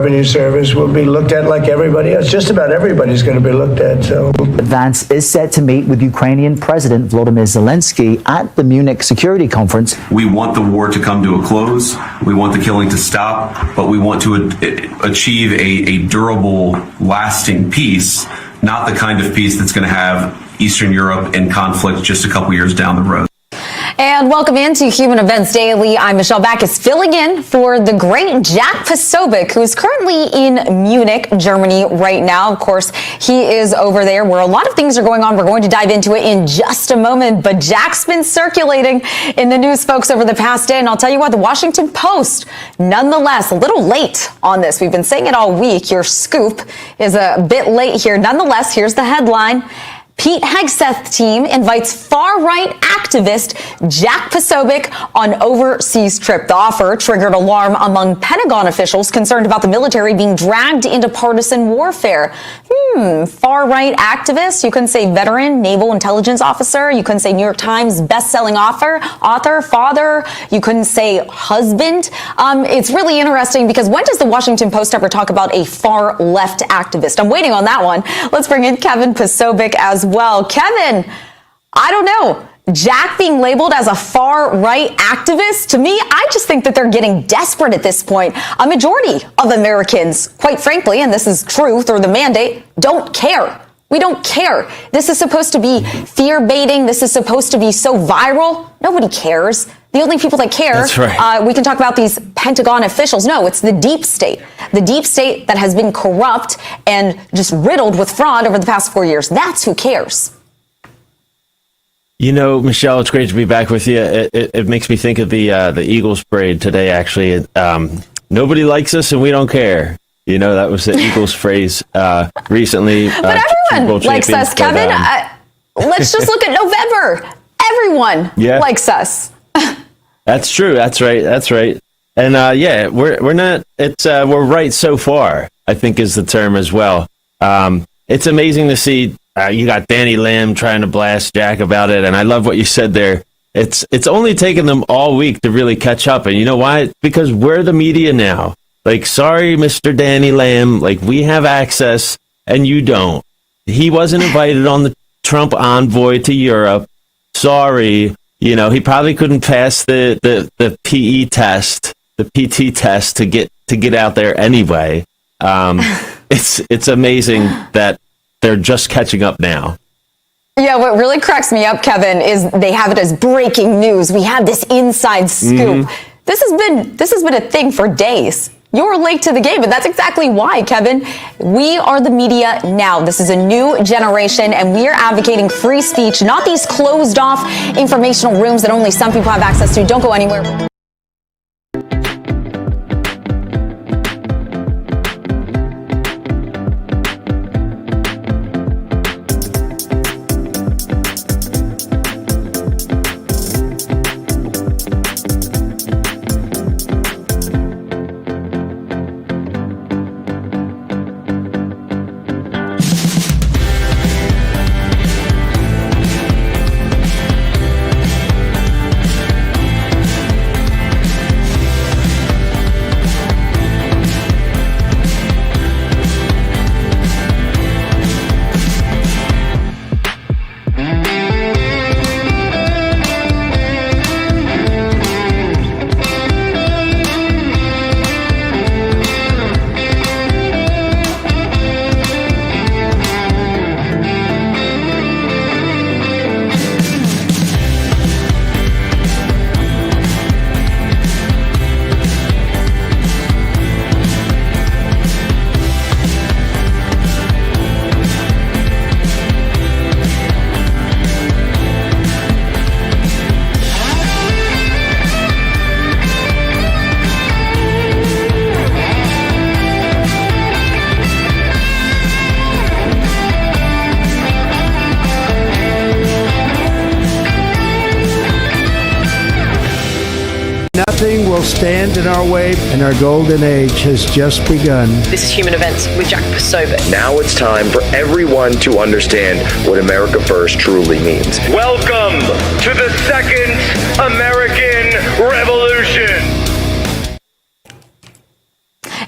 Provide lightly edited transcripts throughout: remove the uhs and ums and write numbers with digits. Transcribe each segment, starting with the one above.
Revenue Service will be looked at like everybody else. Just about everybody's going to be looked at. So Vance is set to meet with Ukrainian President Volodymyr Zelensky at the Munich Security Conference. We want the war to come to a close. We want the killing to stop, but we want to achieve a durable, lasting peace, not the kind of peace that's going to have Eastern Europe in conflict just a couple years down the road. And welcome into Human Events Daily. I'm Michelle Backus, filling in for the great Jack Posobiec, who is currently in Munich, Germany right now. Of course, he is over there where a lot of things are going on. We're going to dive into it in just a moment. But Jack's been circulating in the news, folks, over the past day. And I'll tell you what, the Washington Post, nonetheless, a little late on this. We've been saying it all week. Your scoop is a bit late here. Nonetheless, here's the headline. Pete Hegseth's team invites far-right activist Jack Posobiec on overseas trip. The offer triggered alarm among Pentagon officials concerned about the military being dragged into partisan warfare. Far-right activist? You couldn't say veteran, naval intelligence officer. You couldn't say New York Times best-selling author, father. You couldn't say husband. It's really interesting because when does the Washington Post ever talk about a far-left activist? I'm waiting on that one. Let's bring in Kevin Posobiec as well. Kevin, I don't know. Jack being labeled as a far-right activist, to me, I just think that they're getting desperate at this point. A majority of Americans, quite frankly, and this is true through the mandate, don't care. We don't care. This is supposed to be fear-baiting. This is supposed to be so viral. Nobody cares. The only people that care, that's right. We can talk about these Pentagon officials. No, it's the deep state. The deep state that has been corrupt and just riddled with fraud over the past 4 years. That's who cares. You know, Michelle, it's great to be back with you. It makes me think of the Eagles parade today, actually. Nobody likes us and we don't care. You know, that was the Eagles phrase recently. But everyone likes us, Kevin. Let's just look at November. Everyone likes us. That's true. That's right. That's right. And we're not. We're right so far, I think is the term as well. It's amazing to see. You got Danny Lamb trying to blast Jack about it, and I love what you said there. It's only taken them all week to really catch up, and you know why? Because we're the media now. Like, sorry, Mr. Danny Lamb, like we have access and you don't. He wasn't invited on the Trump envoy to Europe. Sorry, you know, he probably couldn't pass the PE test, the PT test to get out there anyway. It's amazing that they're just catching up now. Yeah, what really cracks me up, Kevin, is they have it as breaking news. We have this inside scoop. This has been a thing for days. You're late to the game, and that's exactly why, Kevin. We are the media now. This is a new generation, and we are advocating free speech, not these closed-off informational rooms that only some people have access to. Don't go anywhere. nothing will stand in our way, and our golden age has just begun. This is Human Events with Jack Posobiec. Now it's time for everyone to understand what America First truly means. Welcome to the Second American Revolution.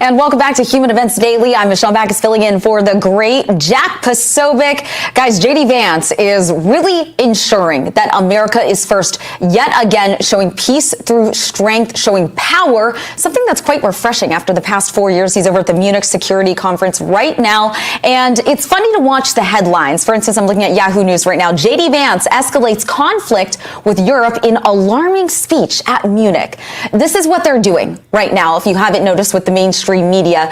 And welcome back to Human Events Daily. I'm Michelle Backus, filling in for the great Jack Posobiec. Guys, JD Vance is really ensuring that America is first, yet again, showing peace through strength, showing power, something that's quite refreshing after the past 4 years. He's over at the Munich Security Conference right now. And it's funny to watch the headlines. For instance, I'm looking at Yahoo News right now. JD Vance escalates conflict with Europe in alarming speech at Munich. This is what they're doing right now, if you haven't noticed, with the mainstream media.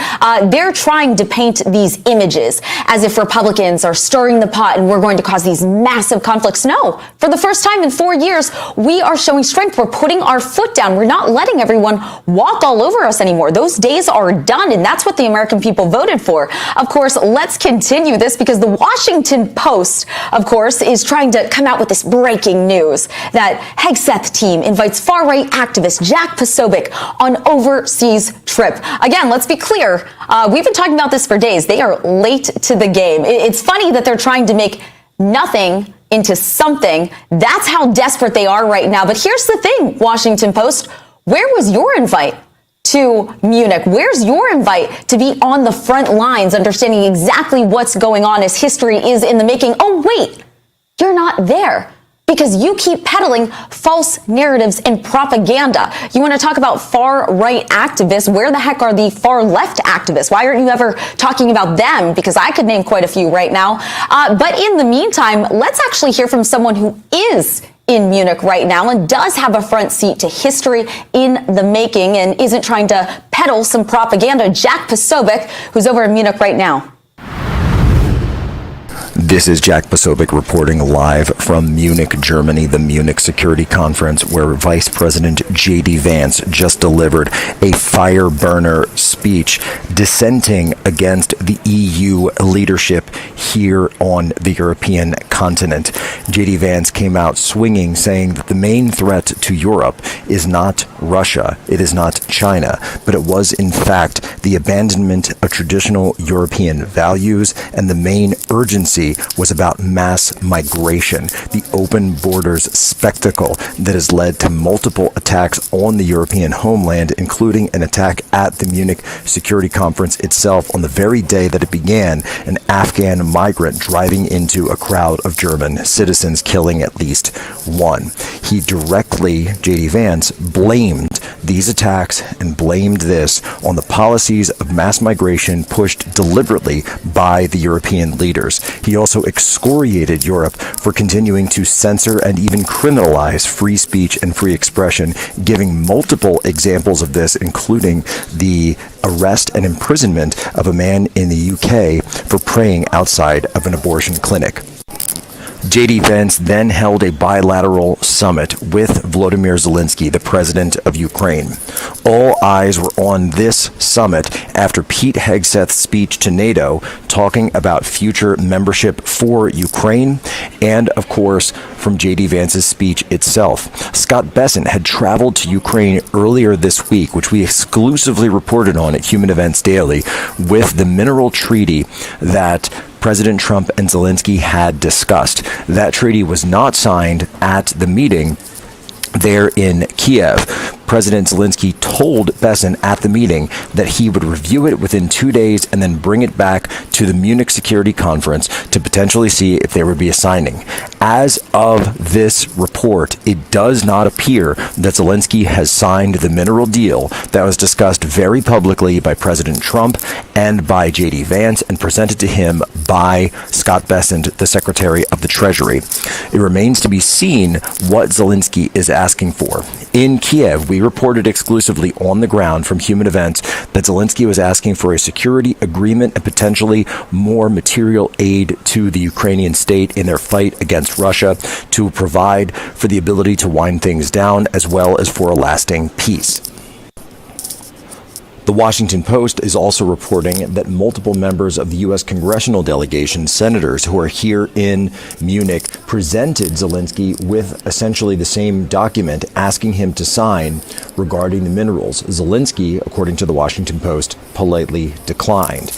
They're trying to paint these images as if Republicans are stirring the pot and we're going to cause these massive conflicts. No, for the first time in 4 years, we are showing strength. We're putting our foot down. We're not letting everyone walk all over us anymore. Those days are done, and that's what the American people voted for. Of course, let's continue this because the Washington Post, of course, is trying to come out with this breaking news that Hegseth team invites far-right activist Jack Posobiec on overseas trip. Again, let's be clear. We've been talking about this for days. They are late to the game. It's funny that they're trying to make nothing into something. That's how desperate they are right now. But here's the thing, Washington Post. Where was your invite to Munich? Where's your invite to be on the front lines, understanding exactly what's going on as history is in the making? Oh, wait, you're not there, because you keep peddling false narratives and propaganda. You want to talk about far-right activists? Where the heck are the far-left activists? Why aren't you ever talking about them? Because I could name quite a few right now. But in the meantime, let's actually hear from someone who is in Munich right now and does have a front seat to history in the making and isn't trying to peddle some propaganda. Jack Posobiec, who's over in Munich right now. This is Jack Posobiec reporting live from Munich, Germany, the Munich Security Conference, where Vice President J.D. Vance just delivered a fire burner speech dissenting against the EU leadership here on the European continent. J.D. Vance came out swinging, saying that the main threat to Europe is not Russia, it is not China, but it was in fact the abandonment of traditional European values, and the main urgency was about mass migration, the open borders spectacle that has led to multiple attacks on the European homeland, including an attack at the Munich Security Conference itself on the very day that it began, an Afghan migrant driving into a crowd of German citizens, killing at least one. He directly, J.D. Vance, blamed these attacks and blamed this on the policies of mass migration pushed deliberately by the European leaders. He also excoriated Europe for continuing to censor and even criminalize free speech and free expression, giving multiple examples of this, including the arrest and imprisonment of a man in the UK for praying outside of an abortion clinic. J.D. Vance then held a bilateral summit with Volodymyr Zelensky, the president of Ukraine. All eyes were on this summit after Pete Hegseth's speech to NATO, talking about future membership for Ukraine, and, of course, from J.D. Vance's speech itself. Scott Bessent had traveled to Ukraine earlier this week, which we exclusively reported on at Human Events Daily, with the mineral treaty that President Trump and Zelensky had discussed. That treaty was not signed at the meeting there in Kiev. President Zelensky told Bessent at the meeting that he would review it within 2 days and then bring it back to the Munich Security Conference to potentially see if there would be a signing. As of this report, it does not appear that Zelensky has signed the mineral deal that was discussed very publicly by President Trump and by J.D. Vance and presented to him by Scott Bessent, the Secretary of the Treasury. It remains to be seen what Zelensky is asking for. In Kiev, we reported exclusively on the ground from Human Events that Zelensky was asking for a security agreement and potentially more material aid to the Ukrainian state in their fight against Russia, to provide for the ability to wind things down as well as for a lasting peace. The Washington Post is also reporting that multiple members of the U.S. congressional delegation, senators who are here in Munich, presented Zelensky with essentially the same document asking him to sign regarding the minerals. Zelensky, according to the Washington Post, politely declined.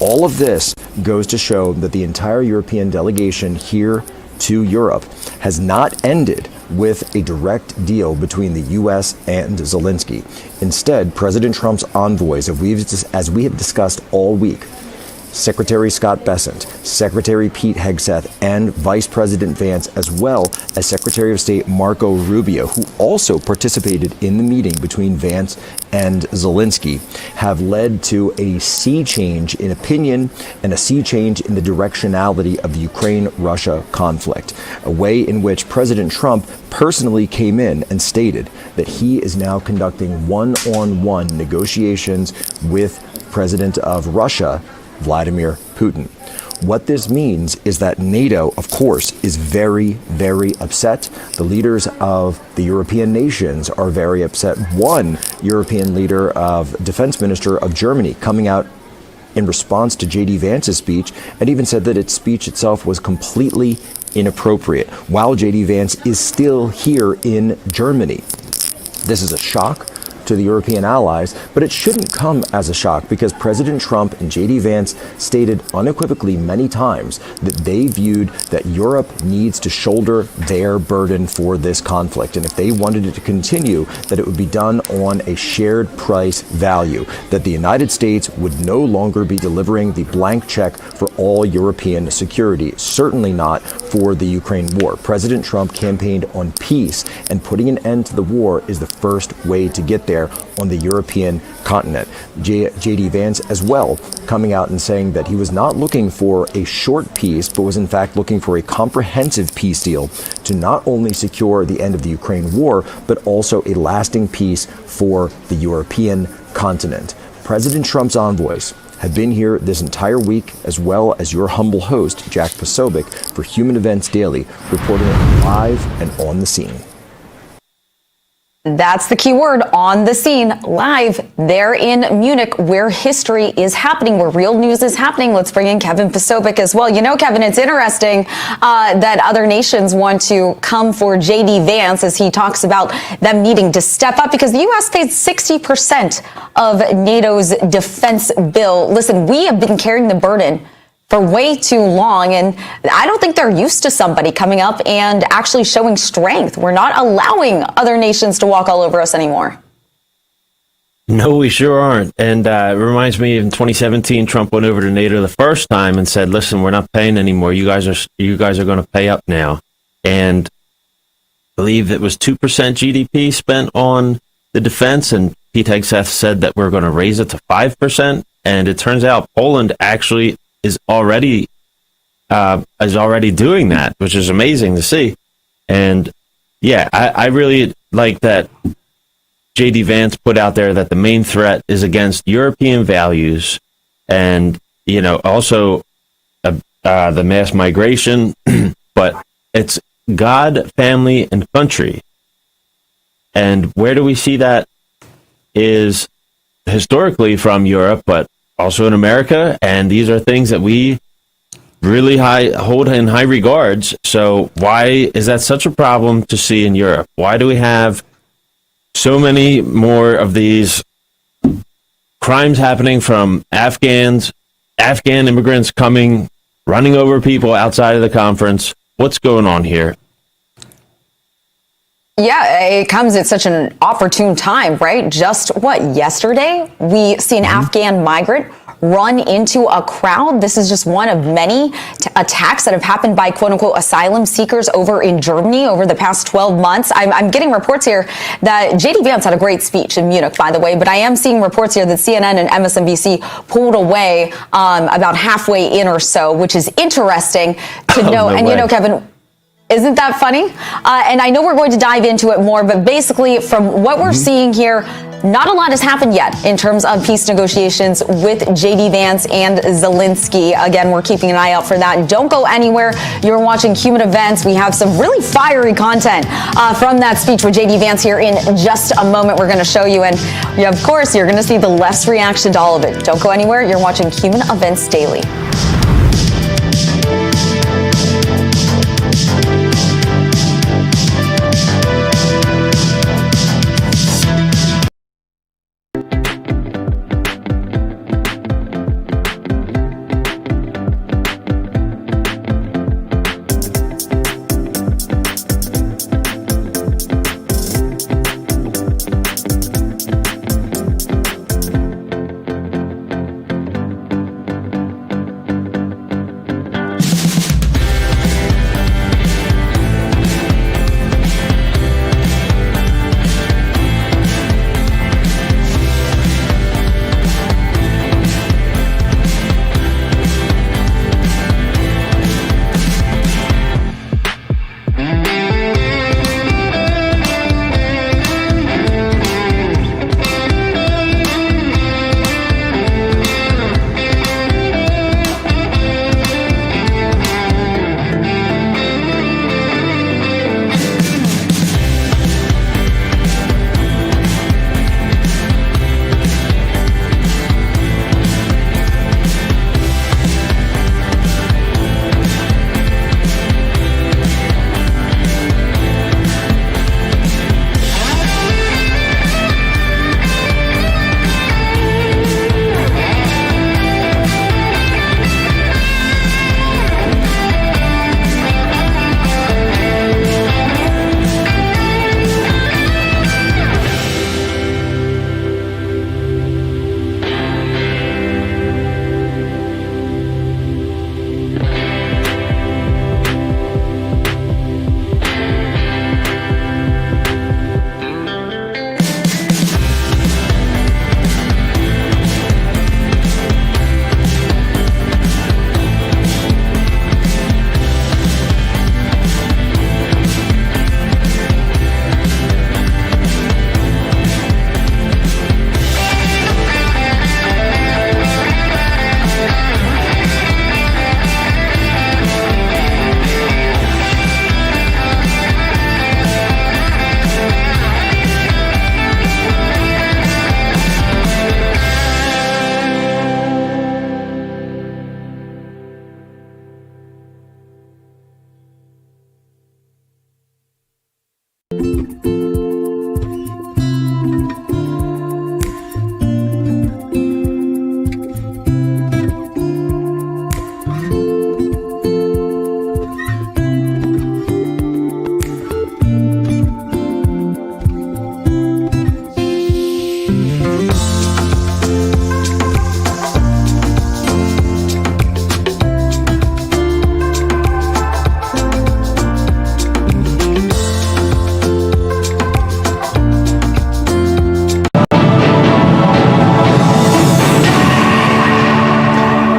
All of this goes to show that the entire European delegation here to Europe has not ended with a direct deal between the U.S. and Zelensky. Instead, President Trump's envoys, as we have discussed all week, Secretary Scott Bessent, Secretary Pete Hegseth, and Vice President Vance, as well as Secretary of State Marco Rubio, who also participated in the meeting between Vance and Zelensky, have led to a sea change in opinion and a sea change in the directionality of the Ukraine-Russia conflict, a way in which President Trump personally came in and stated that he is now conducting one-on-one negotiations with President of Russia, Vladimir Putin. What this means is that NATO, of course, is very, very upset. The leaders of the European nations are very upset. One European leader, defense minister of Germany, coming out in response to J.D. Vance's speech and even said that its speech itself was completely inappropriate, while J.D. Vance is still here in Germany. This is a shock to the European allies, but it shouldn't come as a shock because President Trump and J.D. Vance stated unequivocally many times that they viewed that Europe needs to shoulder their burden for this conflict. And if they wanted it to continue, that it would be done on a shared price value, that the United States would no longer be delivering the blank check for all European security, certainly not for the Ukraine war. President Trump campaigned on peace, and putting an end to the war is the first way to get there on the European continent. J.D. Vance as well coming out and saying that he was not looking for a short peace, but was in fact looking for a comprehensive peace deal to not only secure the end of the Ukraine war, but also a lasting peace for the European continent. President Trump's envoys have been here this entire week, as well as your humble host, Jack Posobiec, for Human Events Daily, reporting live and on the scene. That's the key word, on the scene, live there in Munich, where history is happening, where real news is happening. Let's bring in Kevin Posobiec as well. You know, Kevin, it's interesting that other nations want to come for J.D. Vance as he talks about them needing to step up because the U.S. pays 60% of NATO's defense bill. Listen, we have been carrying the burden for way too long, and I don't think they're used to somebody coming up and actually showing strength. We're not allowing other nations to walk all over us anymore. No, we sure aren't. And it reminds me, in 2017, Trump went over to NATO the first time and said, "Listen, we're not paying anymore. You guys are going to pay up now." And I believe it was 2% GDP spent on the defense, and Pete Hegseth said that we're going to raise it to 5%. And it turns out Poland actually is already doing that, which is amazing to see. And yeah, I really like that J.D. Vance put out there that the main threat is against European values, and also the mass migration, but it's God, family, and country. And where do we see that? Is historically from Europe, but also in America, and these are things that we really hold in high regards. So why is that such a problem to see in Europe? Why do we have so many more of these crimes happening from Afghan immigrants running over people outside of the conference? What's going on here? Yeah, it comes at such an opportune time, right? Just yesterday, we see an Afghan migrant run into a crowd. This is just one of many attacks that have happened by quote unquote asylum seekers over in Germany over the past 12 months. I'm getting reports here that J.D. Vance had a great speech in Munich, by the way, but I am seeing reports here that CNN and MSNBC pulled away about halfway in or so, which is interesting to know. And Kevin, isn't that funny? And I know we're going to dive into it more, but basically from what we're seeing here, not a lot has happened yet in terms of peace negotiations with J.D. Vance and Zelensky. Again, we're keeping an eye out for that. Don't go anywhere. You're watching Human Events. We have some really fiery content from that speech with J.D. Vance here in just a moment. We're going to show you. And of course, you're going to see the left's reaction to all of it. Don't go anywhere. You're watching Human Events Daily.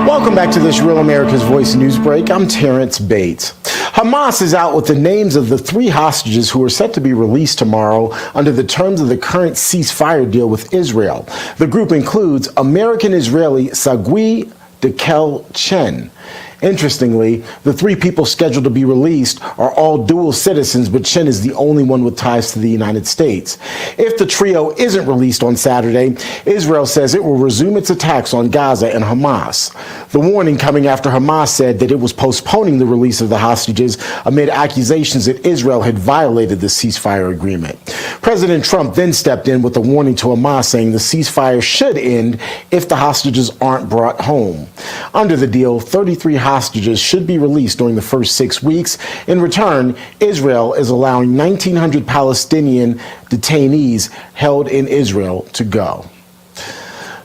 Welcome back to this Real America's Voice news break. I'm Terrence Bates. Hamas is out with the names of the 3 hostages who are set to be released tomorrow under the terms of the current ceasefire deal with Israel. The group includes American-Israeli Sagui Dekel Chen. Interestingly, the 3 people scheduled to be released are all dual citizens, but Chen is the only one with ties to the United States. If the trio isn't released on Saturday, Israel says it will resume its attacks on Gaza and Hamas. The warning coming after Hamas said that it was postponing the release of the hostages amid accusations that Israel had violated the ceasefire agreement. President Trump then stepped in with a warning to Hamas saying the ceasefire should end if the hostages aren't brought home. Under the deal, 33 hostages should be released during the first 6 weeks. In return, Israel is allowing 1,900 Palestinian detainees held in Israel to go.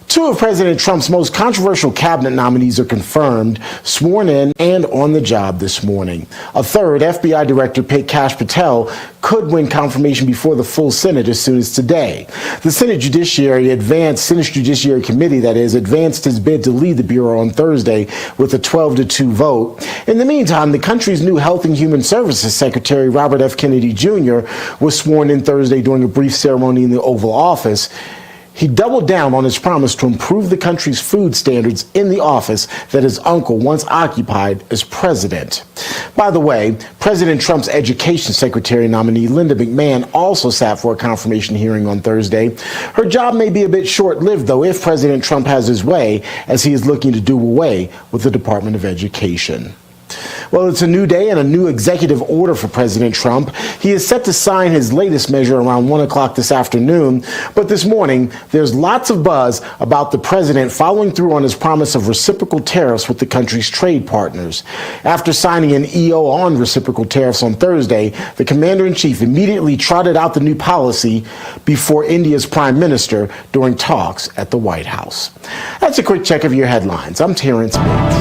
2 of President Trump's most controversial cabinet nominees are confirmed, sworn in, and on the job this morning. A third, FBI Director Kash Patel, could win confirmation before the full Senate as soon as today. The Senate Judiciary Committee, advanced his bid to lead the Bureau on Thursday with a 12-2 vote. In the meantime, the country's new Health and Human Services Secretary, Robert F. Kennedy Jr., was sworn in Thursday during a brief ceremony in the Oval Office. He doubled down on his promise to improve the country's food standards in the office that his uncle once occupied as president. By the way, President Trump's Education Secretary nominee Linda McMahon also sat for a confirmation hearing on Thursday. Her job may be a bit short-lived, though, if President Trump has his way, as he is looking to do away with the Department of Education. Well, it's a new day and a new executive order for President Trump. He is set to sign his latest measure around 1 o'clock this afternoon. But this morning, there's lots of buzz about the president following through on his promise of reciprocal tariffs with the country's trade partners. After signing an EO on reciprocal tariffs on Thursday, the commander-in-chief immediately trotted out the new policy before India's prime minister during talks at the White House. That's a quick check of your headlines. I'm Terrence Bates.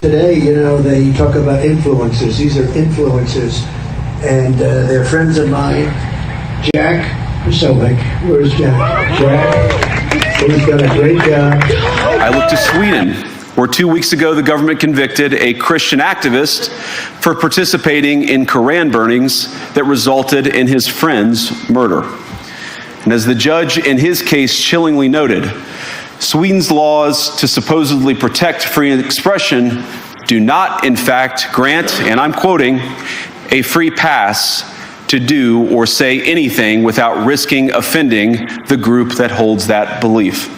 Today, they talk about influencers. These are influencers, and they're friends of mine. Jack Posobiec. Where's Jack? Jack, who's done a great job. I look to Sweden, where 2 weeks ago the government convicted a Christian activist for participating in Koran burnings that resulted in his friend's murder. And as the judge in his case chillingly noted, Sweden's laws to supposedly protect free expression do not, in fact, grant, and I'm quoting, a free pass to do or say anything without risking offending the group that holds that belief.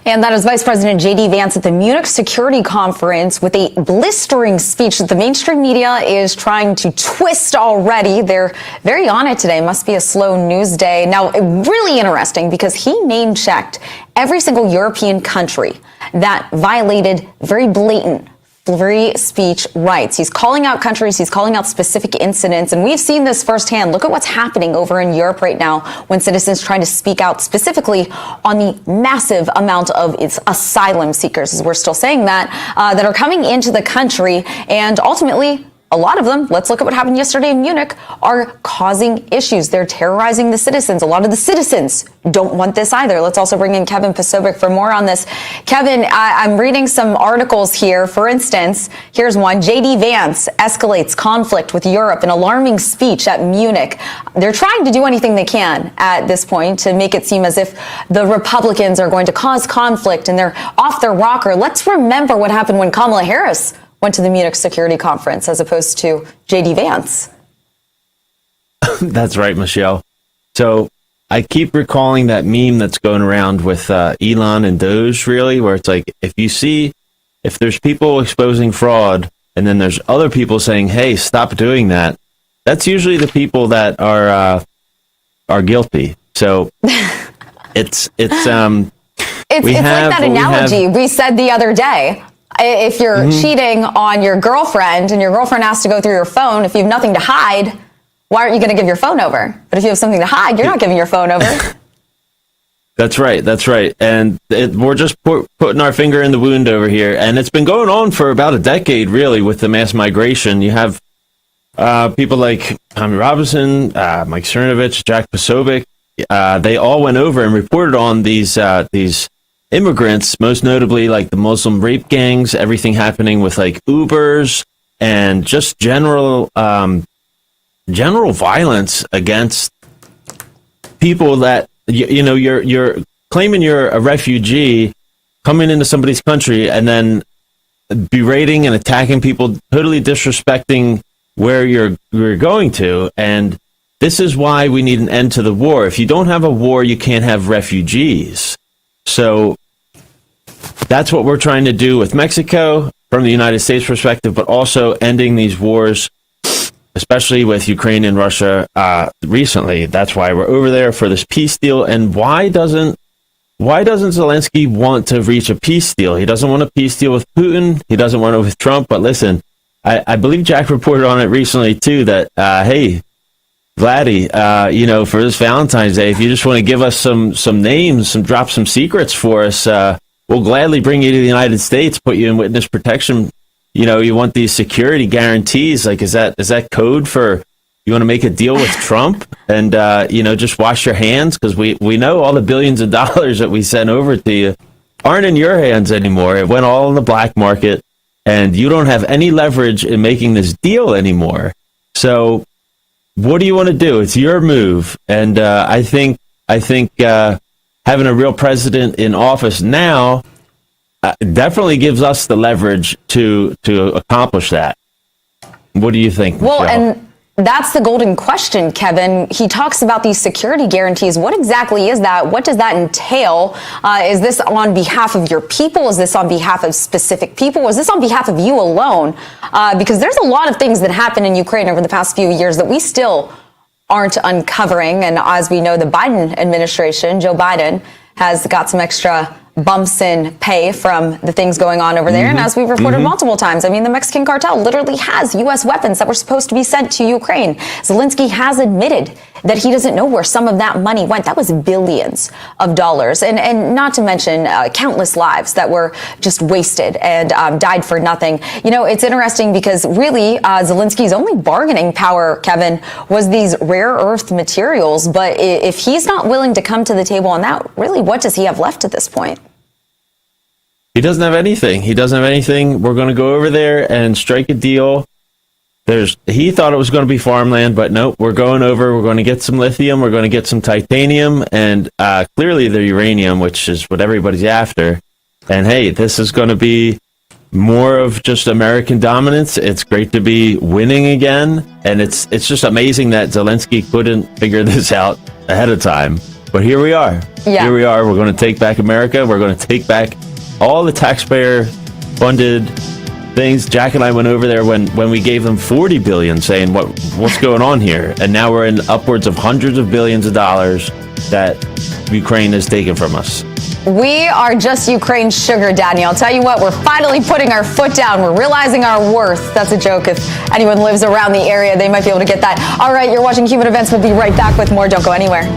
And that is Vice President J.D. Vance at the Munich Security Conference with a blistering speech that the mainstream media is trying to twist already. They're very on it today. Must be a slow news day. Now, really interesting because he name-checked every single European country that violated very blatant free speech rights. He's calling out countries, he's calling out specific incidents, and we've seen this firsthand. Look at what's happening over in Europe right now when citizens try to speak out specifically on the massive amount of its asylum seekers, as we're still saying that are coming into the country, and ultimately, a lot of them, let's look at what happened yesterday in Munich, are causing issues. They're terrorizing the citizens. A lot of the citizens don't want this either. Let's also bring in Kevin Posobiec for more on this. Kevin, I'm reading some articles here. For instance, here's one. J.D. Vance escalates conflict with Europe, an alarming speech at Munich. They're trying to do anything they can at this point to make it seem as if the Republicans are going to cause conflict and they're off their rocker. Let's remember what happened when Kamala Harris went to the Munich Security Conference as opposed to J.D. Vance. That's right, Michelle. So I keep recalling that meme that's going around with Elon and Doge, really, where it's like, if there's people exposing fraud and then there's other people saying, hey, stop doing that, that's usually the people that are guilty. So it's It's like that analogy we said the other day. If you're cheating on your girlfriend and your girlfriend has to go through your phone, if you have nothing to hide, why aren't you going to give your phone over? But if you have something to hide, you're not giving your phone over. That's right. That's right. And we're just putting our finger in the wound over here. And it's been going on for about a decade, really, with the mass migration. You have people like Tommy Robinson, Mike Cernovich, Jack Posobiec. They all went over and reported on these immigrants, most notably like the Muslim rape gangs, everything happening with like Ubers and just general violence against people that you're claiming you're a refugee coming into somebody's country and then berating and attacking people, totally disrespecting where you're going to. And this is why we need an end to the war. If you don't have a war, you can't have refugees. So that's what we're trying to do with Mexico from the United States perspective, but also ending these wars, especially with Ukraine and Russia recently. That's why we're over there for this peace deal. And why doesn't Zelensky want to reach a peace deal? He doesn't want a peace deal with Putin. He doesn't want it with Trump. But listen, I believe Jack reported on it recently too, that, hey, Vladdy, for this Valentine's Day, if you just want to give us some names, drop some secrets for us, we'll gladly bring you to the United States, put you in witness protection. You want these security guarantees. Like, is that code for you want to make a deal with Trump and, just wash your hands? Because we know all the billions of dollars that we sent over to you aren't in your hands anymore. It went all in the black market and you don't have any leverage in making this deal anymore. So what do you want to do? It's your move. And I think having a real president in office now definitely gives us the leverage to accomplish that. What do you think, Michelle? Well, and that's the golden question, Kevin. He talks about these security guarantees. What exactly is that? What does that entail? Is this on behalf of your people? Is this on behalf of specific people? Is this on behalf of you alone? Because there's a lot of things that happened in Ukraine over the past few years that we still aren't uncovering. And as we know, the Biden administration, Joe Biden, has got some extra bumps in pay from the things going on over there. And as we've reported multiple times, I mean, the Mexican cartel literally has U.S. weapons that were supposed to be sent to Ukraine. Zelensky has admitted that he doesn't know where some of that money went. That was billions of dollars. And not to mention countless lives that were just wasted and died for nothing. It's interesting because really Zelensky's only bargaining power, Kevin, was these rare earth materials. But if he's not willing to come to the table on that, really, what does he have left at this point? He doesn't have anything. We're going to go over there and strike a deal. He thought it was going to be farmland, but nope, we're going over. We're going to get some lithium. We're going to get some titanium and clearly the uranium, which is what everybody's after. And hey, this is going to be more of just American dominance. It's great to be winning again. And it's just amazing that Zelensky couldn't figure this out ahead of time. But here we are. Yeah. Here we are. We're going to take back America. We're going to take back all the taxpayer-funded things. Jack and I went over there when we gave them $40 billion, saying what's going on here, and now we're in upwards of hundreds of billions of dollars that Ukraine has taken from us. We are just Ukraine's sugar daddy. I'll tell you what, we're finally putting our foot down. We're realizing our worth. That's a joke. If anyone lives around the area, they might be able to get that. All right, you're watching Human Events. We'll be right back with more. Don't go anywhere.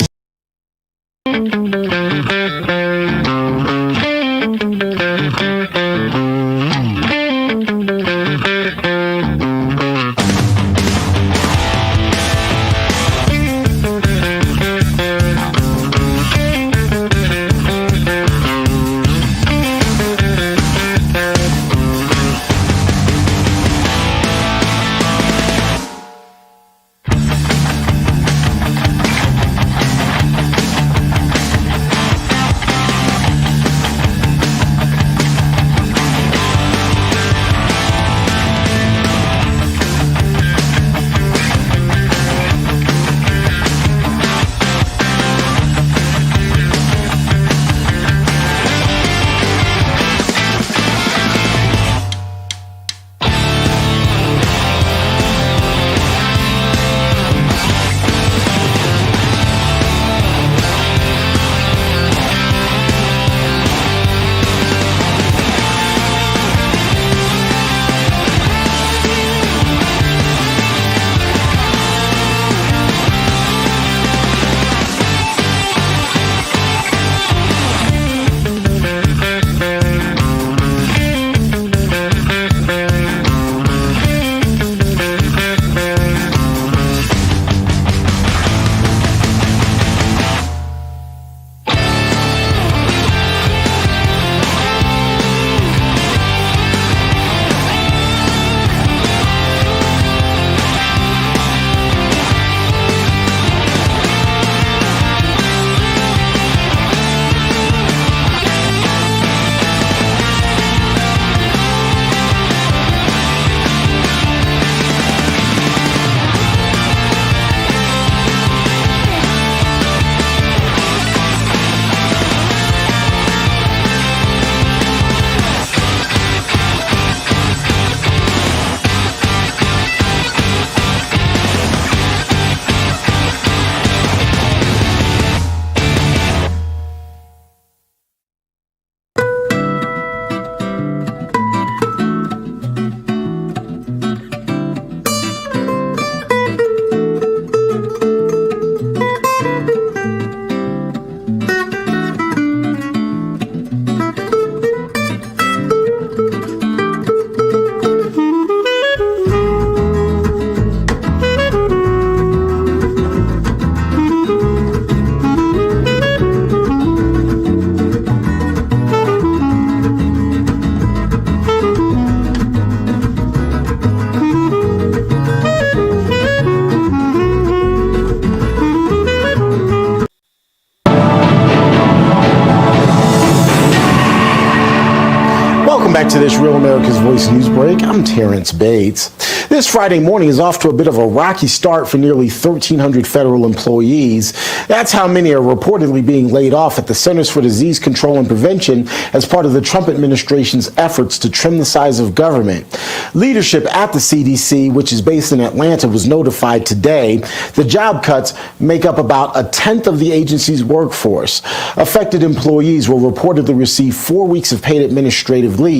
Welcome back to this Real America's Voice news break. I'm Terrence Bates. This Friday morning is off to a bit of a rocky start for nearly 1,300 federal employees. That's how many are reportedly being laid off at the Centers for Disease Control and Prevention as part of the Trump administration's efforts to trim the size of government. Leadership at the CDC, which is based in Atlanta, was notified today the job cuts make up about a tenth of the agency's workforce. Affected employees will reportedly receive 4 weeks of paid administrative leave,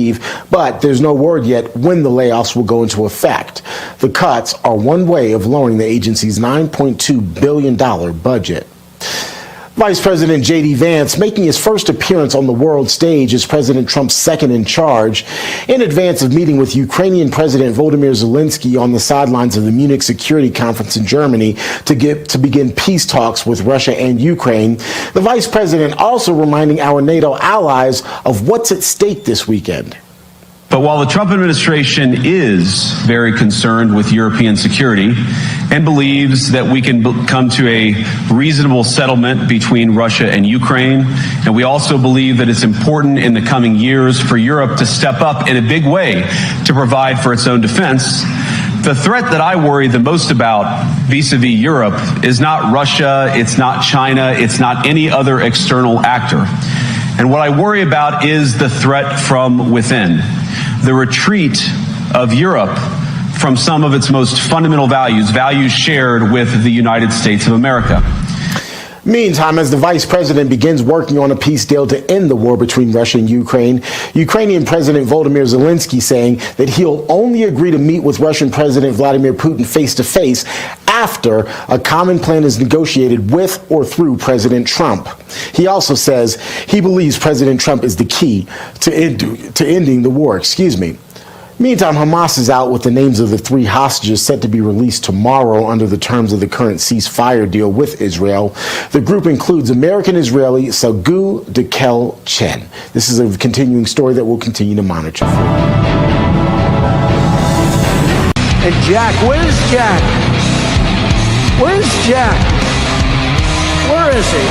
but there's no word yet when the layoffs will go into effect. The cuts are one way of lowering the agency's $9.2 billion budget. Vice President J.D. Vance making his first appearance on the world stage as President Trump's second in charge in advance of meeting with Ukrainian President Volodymyr Zelensky on the sidelines of the Munich Security Conference in Germany to begin peace talks with Russia and Ukraine. The vice president also reminding our NATO allies of what's at stake this weekend. But while the Trump administration is very concerned with European security and believes that we can come to a reasonable settlement between Russia and Ukraine, and we also believe that it's important in the coming years for Europe to step up in a big way to provide for its own defense, the threat that I worry the most about vis-a-vis Europe is not Russia, it's not China, it's not any other external actor. And what I worry about is the threat from within. The retreat of Europe from some of its most fundamental values, values shared with the United States of America. Meantime, as the vice president begins working on a peace deal to end the war between Russia and Ukraine, Ukrainian President Volodymyr Zelensky saying that he'll only agree to meet with Russian President Vladimir Putin face-to-face after a common plan is negotiated with or through President Trump. He also says he believes President Trump is the key to ending the war. Meantime, Hamas is out with the names of the 3 hostages set to be released tomorrow under the terms of the current ceasefire deal with Israel. The group includes American-Israeli Sagu Dekel Chen. This is a continuing story that we'll continue to monitor for. And Jack, where's Jack? Where's Jack? Where is he?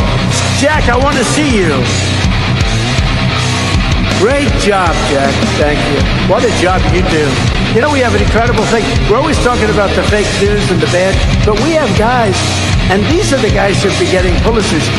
Jack, I want to see you. Great job, Jack. Thank you. What a job you do. You know, we have an incredible thing. We're always talking about the fake news and the bad, but we have guys, and these are the guys who should be getting Pulitzers.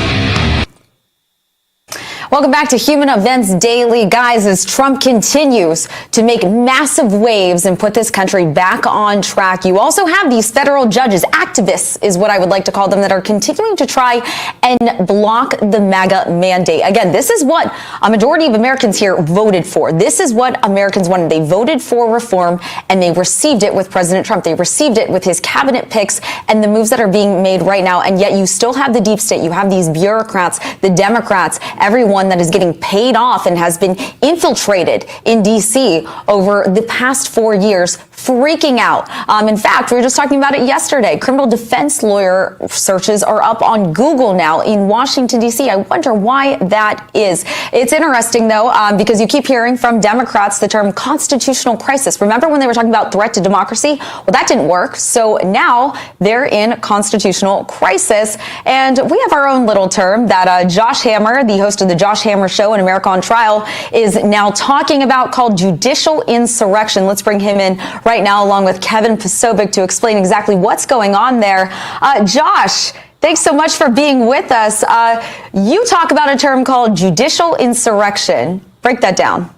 Welcome back to Human Events Daily. Guys, as Trump continues to make massive waves and put this country back on track, you also have these federal judges, activists is what I would like to call them, that are continuing to try and block the MAGA mandate. Again, this is what a majority of Americans here voted for. This is what Americans wanted. They voted for reform, and they received it with President Trump. They received it with his cabinet picks and the moves that are being made right now. And yet you still have the deep state. You have these bureaucrats, the Democrats, everyone that is getting paid off and has been infiltrated in D.C. over the past 4 years, freaking out. In fact, we were just talking about it yesterday. Criminal defense lawyer searches are up on Google now in Washington, D.C. I wonder why that is. It's interesting, though, because you keep hearing from Democrats the term constitutional crisis. Remember when they were talking about threat to democracy? Well, that didn't work. So now they're in constitutional crisis. And we have our own little term that Josh Hammer, the host of the Josh Hammer Show in America on Trial, is now talking about, called judicial insurrection. Let's bring him in right now, along with Kevin Posobiec, to explain exactly what's going on there. Josh, thanks so much for being with us. You talk about a term called judicial insurrection. Break that down.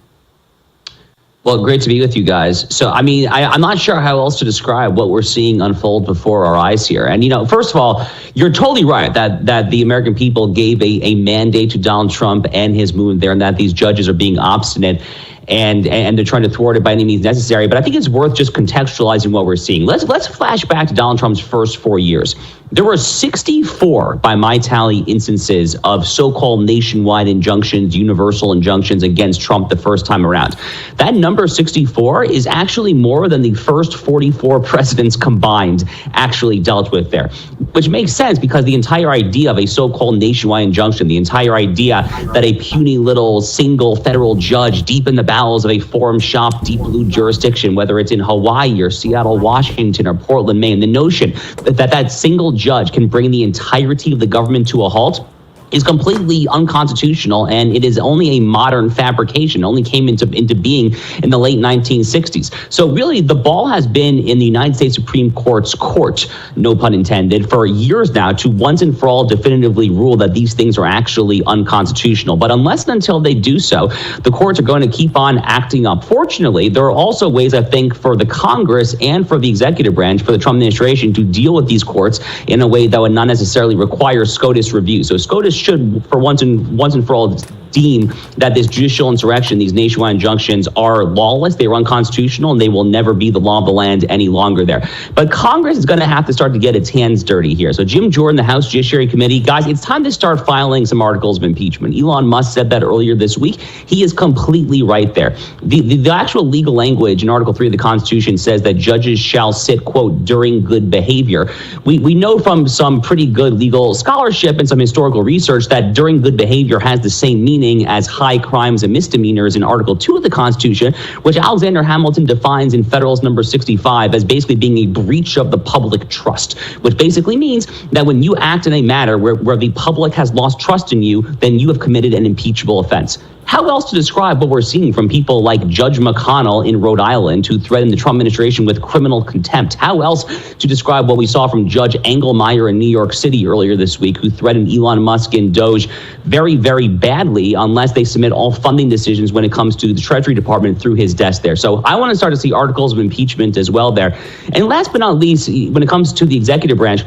Well, great to be with you guys. So, I mean, I'm not sure how else to describe what we're seeing unfold before our eyes here. And, you know, first of all, you're totally right that the American people gave a mandate to Donald Trump and his movement there, and that these judges are being obstinate and they're trying to thwart it by any means necessary. But I think it's worth just contextualizing what we're seeing. Let's flash back to Donald Trump's first 4 years. There were 64, by my tally, instances of so-called nationwide injunctions, universal injunctions against Trump the first time around. That number 64 is actually more than the first 44 presidents combined actually dealt with there, which makes sense because the entire idea of a so-called nationwide injunction, the entire idea that a puny little single federal judge deep in the bowels of a forum shop, deep blue jurisdiction, whether it's in Hawaii or Seattle, Washington, or Portland, Maine, the notion that that single judge can bring the entirety of the government to a halt is completely unconstitutional, and it is only a modern fabrication. It only came into being in the late 1960s. So really, the ball has been in the United States Supreme Court's court, no pun intended, for years now to once and for all definitively rule that these things are actually unconstitutional. But unless and until they do so, the courts are going to keep on acting up. Fortunately, there are also ways, I think, for the Congress and for the executive branch, for the Trump administration, to deal with these courts in a way that would not necessarily require SCOTUS review. So SCOTUS should, for once and for all, deem that this judicial insurrection, these nationwide injunctions, are lawless, they are unconstitutional, and they will never be the law of the land any longer there. But Congress is going to have to start to get its hands dirty here. So Jim Jordan, the House Judiciary Committee, guys, it's time to start filing some articles of impeachment. Elon Musk said that earlier this week. He is completely right there. The actual legal language in Article 3 of the Constitution says that judges shall sit, quote, during good behavior. We know from some pretty good legal scholarship and some historical research that during good behavior has the same meaning as high crimes and misdemeanors in Article 2 of the Constitution, which Alexander Hamilton defines in Federalist number 65 as basically being a breach of the public trust, which basically means that when you act in a matter where the public has lost trust in you, then you have committed an impeachable offense. How else to describe what we're seeing from people like Judge McConnell in Rhode Island, who threatened the Trump administration with criminal contempt? How else to describe what we saw from Judge Engelmeyer in New York City earlier this week, who threatened Elon Musk and Doge very, very badly unless they submit all funding decisions when it comes to the Treasury Department through his desk there. So I want to start to see articles of impeachment as well there. And last but not least, when it comes to the executive branch,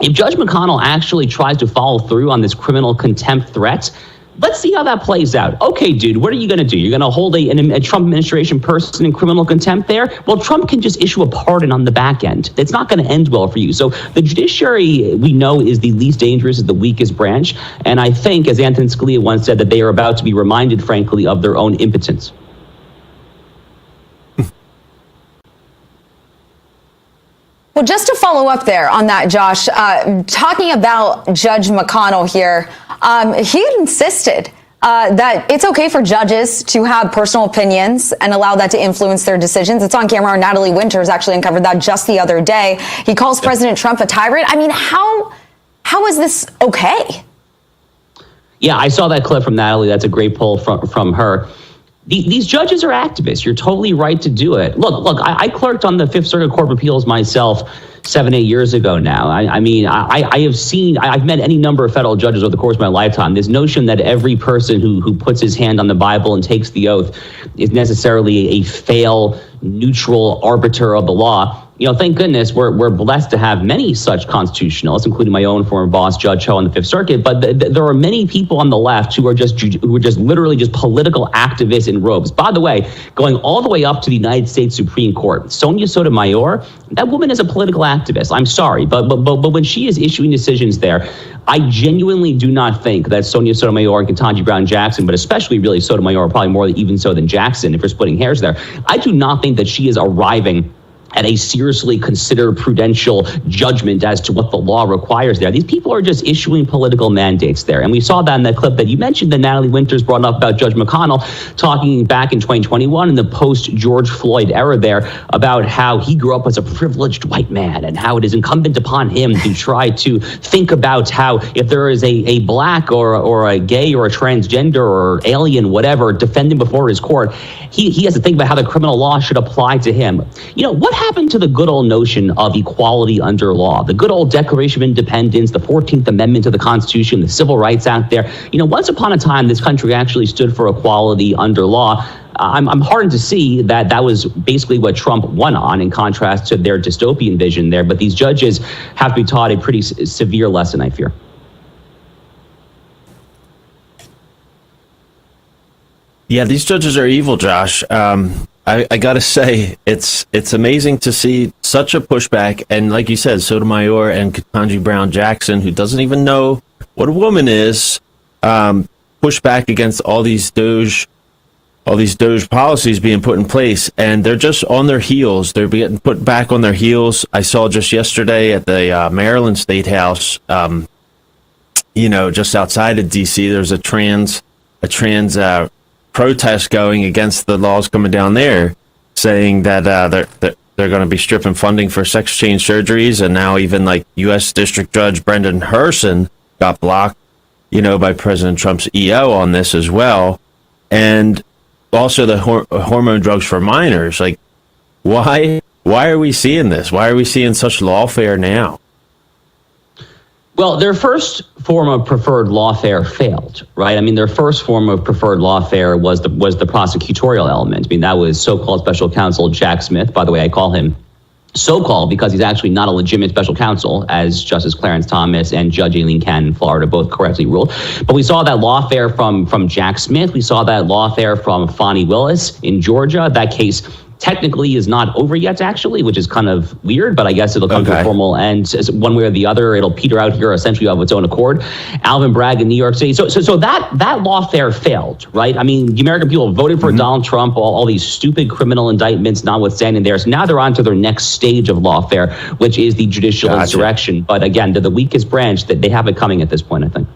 if Judge McConnell actually tries to follow through on this criminal contempt threat, let's see how that plays out. Okay, dude, what are you going to do? You're going to hold a Trump administration person in criminal contempt there? Well, Trump can just issue a pardon on the back end. It's not going to end well for you. So the judiciary, we know, is the least dangerous, is the weakest branch. And I think, as Antonin Scalia once said, that they are about to be reminded, frankly, of their own impotence. Well, just to follow up there on that, Josh, talking about Judge McConnell here, he had insisted that it's okay for judges to have personal opinions and allow that to influence their decisions. It's on camera. Natalie Winters actually uncovered that just the other day. He calls President Trump a tyrant. I mean, how is this okay? Yeah, I saw that clip from Natalie. That's a great poll from her. These judges are activists. You're totally right to do it. Look, I clerked on the Fifth Circuit Court of Appeals myself 7-8 years ago now. I mean, I've met any number of federal judges over the course of my lifetime. This notion that every person who puts his hand on the Bible and takes the oath is necessarily a fair, neutral arbiter of the law. You know, thank goodness we're blessed to have many such constitutionalists, including my own former boss, Judge Ho, on the Fifth Circuit. But there are many people on the left who are just literally just political activists in robes. By the way, going all the way up to the United States Supreme Court, Sonia Sotomayor, that woman is a political activist. I'm sorry, but when she is issuing decisions there, I genuinely do not think that Sonia Sotomayor and Ketanji Brown Jackson, but especially really Sotomayor, probably more even so than Jackson, if you're splitting hairs there, I do not think that she is arriving at a seriously considered prudential judgment as to what the law requires there. These people are just issuing political mandates there. And we saw that in that clip that you mentioned that Natalie Winters brought up about Judge McConnell talking back in 2021 in the post-George Floyd era there about how he grew up as a privileged white man and how it is incumbent upon him to try to think about how if there is a black or a gay or a transgender or alien, whatever, defending before his court, he has to think about how the criminal law should apply to him. You know, what happened to the good old notion of equality under law, the good old Declaration of Independence, the 14th Amendment to the Constitution, the Civil Rights Act there? You know, once upon a time, this country actually stood for equality under law. I'm heartened to see that was basically what Trump won on, in contrast to their dystopian vision there. But these judges have to be taught a pretty severe lesson, I fear. Yeah, these judges are evil, Josh. I gotta say, it's amazing to see such a pushback, and like you said, Sotomayor and Ketanji Brown Jackson, who doesn't even know what a woman is, push back against all these Doge policies being put in place, and they're just on their heels. They're getting put back on their heels. I saw just yesterday at the Maryland State House, just outside of D.C., there's a trans protest going against the laws coming down there, saying that they're going to be stripping funding for sex change surgeries, and now even like U.S. District Judge Brendan Herson got blocked by President Trump's EO on this as well. And also the hormone drugs for minors. Like, why are we seeing this? Why are we seeing such lawfare now? Well, their first form of preferred lawfare failed, right? I mean, their first form of preferred lawfare was the prosecutorial element. I mean, that was so-called special counsel Jack Smith. By the way, I call him so-called because he's actually not a legitimate special counsel, as Justice Clarence Thomas and Judge Aileen Cannon in Florida both correctly ruled. But we saw that lawfare from Jack Smith. We saw that lawfare from Fani Willis in Georgia. That case technically is not over yet, actually, which is kind of weird, but I guess it'll come to a formal end one way or the other. It'll peter out here essentially of its own accord. Alvin Bragg in New York City. So that lawfare failed, right? I mean, the American people voted for Donald Trump, all these stupid criminal indictments notwithstanding there. So now they're on to their next stage of lawfare, which is the judicial insurrection. But again, they're the weakest branch. That they have it coming at this point, I think.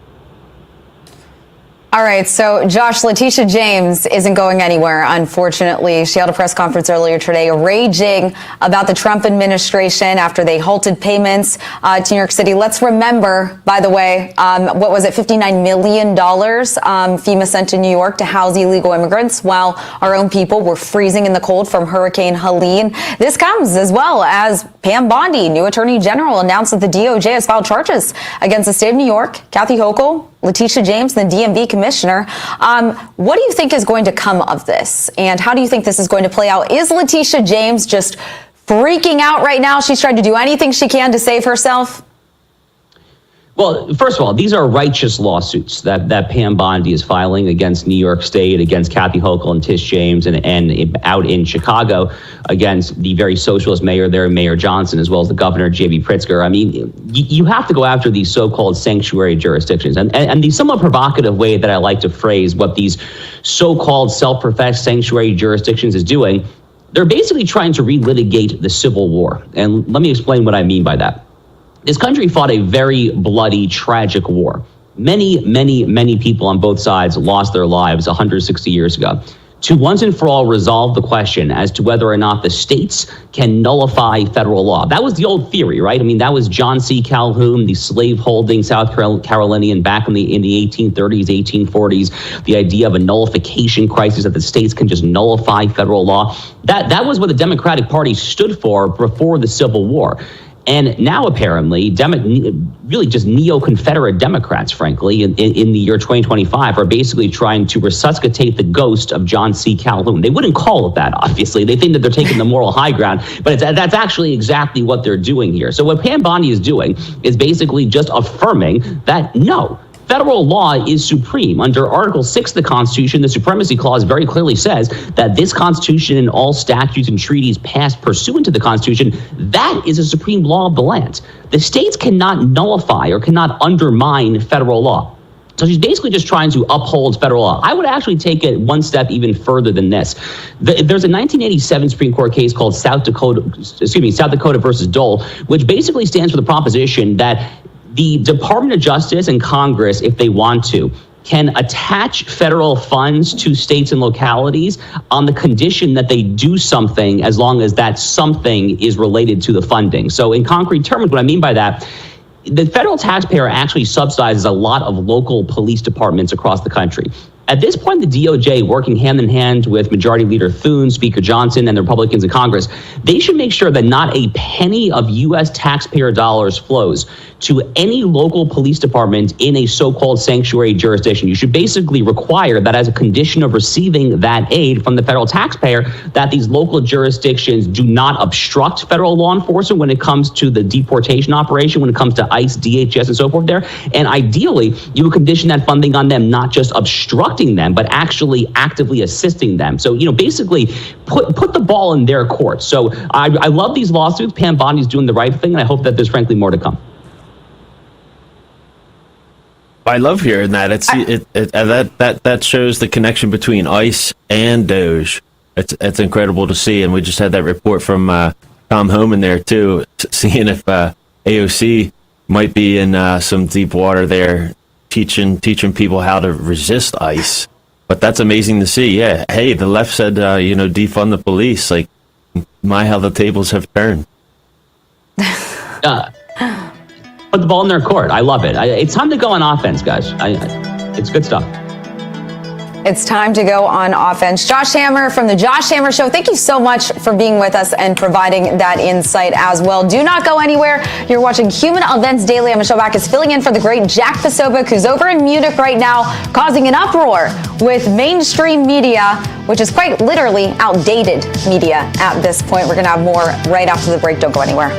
All right, so Josh, Letitia James isn't going anywhere, unfortunately. She held a press conference earlier today raging about the Trump administration after they halted payments to New York City. Let's remember, by the way, what was it, $59 million FEMA sent to New York to house illegal immigrants while our own people were freezing in the cold from Hurricane Helene. This comes as well as Pam Bondi, new attorney general, announced that the DOJ has filed charges against the state of New York, Kathy Hochul, Letitia James, the DMV commissioner. What do you think is going to come of this? And how do you think this is going to play out? Is Letitia James just freaking out right now? She's trying to do anything she can to save herself? Well, first of all, these are righteous lawsuits that Pam Bondi is filing against New York State, against Kathy Hochul and Tish James, and out in Chicago against the very socialist mayor there, Mayor Johnson, as well as the governor, J.B. Pritzker. I mean, you have to go after these so-called sanctuary jurisdictions. And the somewhat provocative way that I like to phrase what these so-called self-professed sanctuary jurisdictions is doing, they're basically trying to relitigate the Civil War. And let me explain what I mean by that. This country fought a very bloody, tragic war. Many people on both sides lost their lives 160 years ago. To once and for all resolve the question as to whether or not the states can nullify federal law. That was the old theory, right? I mean, that was John C. Calhoun, the slave-holding South Carolinian back in the 1830s, 1840s, the idea of a nullification crisis, that the states can just nullify federal law. That was what the Democratic Party stood for before the Civil War. And now, apparently, really just neo-Confederate Democrats, frankly, in the year 2025, are basically trying to resuscitate the ghost of John C. Calhoun. They wouldn't call it that, obviously. They think that they're taking the moral high ground, but that's actually exactly what they're doing here. So what Pam Bondi is doing is basically just affirming that, no, federal law is supreme. Under Article 6 of the Constitution, the Supremacy Clause very clearly says that this Constitution and all statutes and treaties passed pursuant to the Constitution, that is a supreme law of the land. The states cannot nullify or cannot undermine federal law. So she's basically just trying to uphold federal law. I would actually take it one step even further than this. There's a 1987 Supreme Court case called South Dakota versus Dole, which basically stands for the proposition that the Department of Justice and Congress, if they want to, can attach federal funds to states and localities on the condition that they do something as long as that something is related to the funding. So in concrete terms, what I mean by that, the federal taxpayer actually subsidizes a lot of local police departments across the country. At this point, the DOJ, working hand in hand with Majority Leader Thune, Speaker Johnson, and the Republicans in Congress, they should make sure that not a penny of U.S. taxpayer dollars flows to any local police department in a so-called sanctuary jurisdiction. You should basically require that as a condition of receiving that aid from the federal taxpayer, that these local jurisdictions do not obstruct federal law enforcement when it comes to the deportation operation, when it comes to ICE, DHS, and so forth there. And ideally, you would condition that funding on them, not just obstructing them, but actually actively assisting them. So, basically put the ball in their court. So I love these lawsuits. Pam Bondi's doing the right thing, and I hope that there's frankly more to come. I love hearing that. That shows the connection between ICE and DOJ. It's incredible to see, and we just had that report from Tom Homan there too, seeing if AOC might be in some deep water there, teaching people how to resist ICE. But that's amazing to see. Yeah, hey, the left said defund the police. Like, how the tables have turned. put the ball in their court. I love it. It's time to go on offense, guys. It's good stuff. It's time to go on offense. Josh Hammer from the Josh Hammer Show. Thank you so much for being with us and providing that insight as well. Do not go anywhere. You're watching Human Events Daily. I'm Michelle Backus, filling in for the great Jack Posobiec, who's over in Munich right now, causing an uproar with mainstream media, which is quite literally outdated media at this point. We're going to have more right after the break. Don't go anywhere.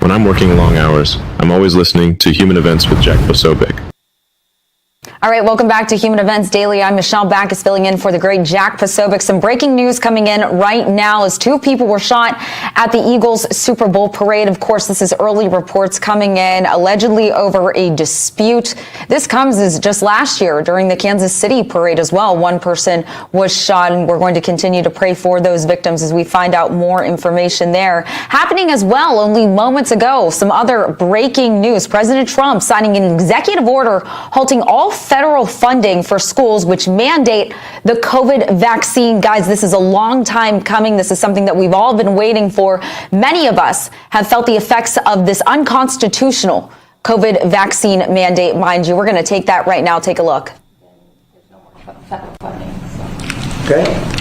When I'm working long hours, I'm always listening to Human Events with Jack Posobiec. All right, welcome back to Human Events Daily. I'm Michelle Backus, filling in for the great Jack Posobiec. Some breaking news coming in right now as 2 people were shot at the Eagles Super Bowl parade. Of course, this is early reports coming in, allegedly over a dispute. This comes as just last year during the Kansas City parade as well. 1 person was shot, and we're going to continue to pray for those victims as we find out more information there. Happening as well only moments ago, some other breaking news. President Trump signing an executive order halting all federal funding for schools which mandate the COVID vaccine. Guys, this is a long time coming. This is something that we've all been waiting for. Many of us have felt the effects of this unconstitutional COVID vaccine mandate. Mind you, we're going to take that right now. Take a look. Okay.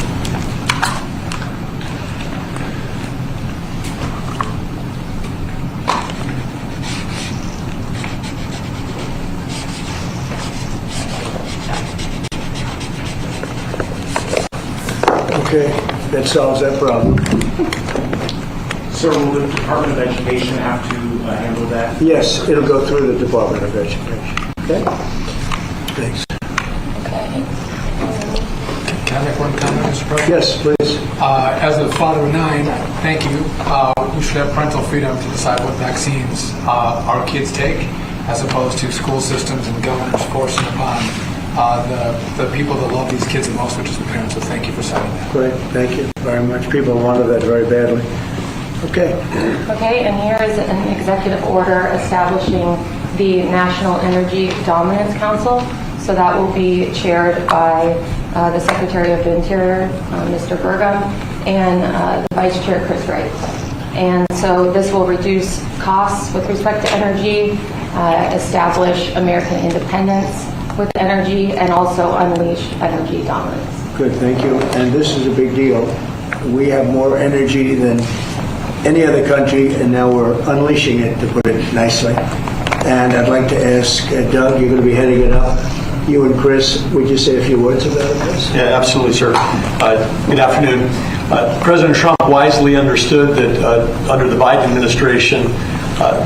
Okay, that solves that problem. So will the Department of Education have to handle that? Yes, it'll go through the Department of Education. Okay? Thanks. Okay. I make one comment, Mr. President? Yes, please. As a father of 9, thank you. We should have parental freedom to decide what vaccines our kids take, as opposed to school systems and governors forcing upon the people that love these kids the most, which is the parents. So thank you for saying that. Great, thank you very much. People wanted that very badly. Okay. Okay, and here is an executive order establishing the National Energy Dominance Council. So that will be chaired by the Secretary of the Interior, Mr. Burgum, and the Vice Chair, Chris Wright. And so this will reduce costs with respect to energy, establish American independence with energy, and also unleash energy dominance. Good, thank you. And this is a big deal. We have more energy than any other country, and now we're unleashing it, to put it nicely. And I'd like to ask Doug, you're going to be heading it up. You and Chris, would you say a few words about it, Chris? Yeah, absolutely, sir. Good afternoon. President Trump wisely understood that under the Biden administration,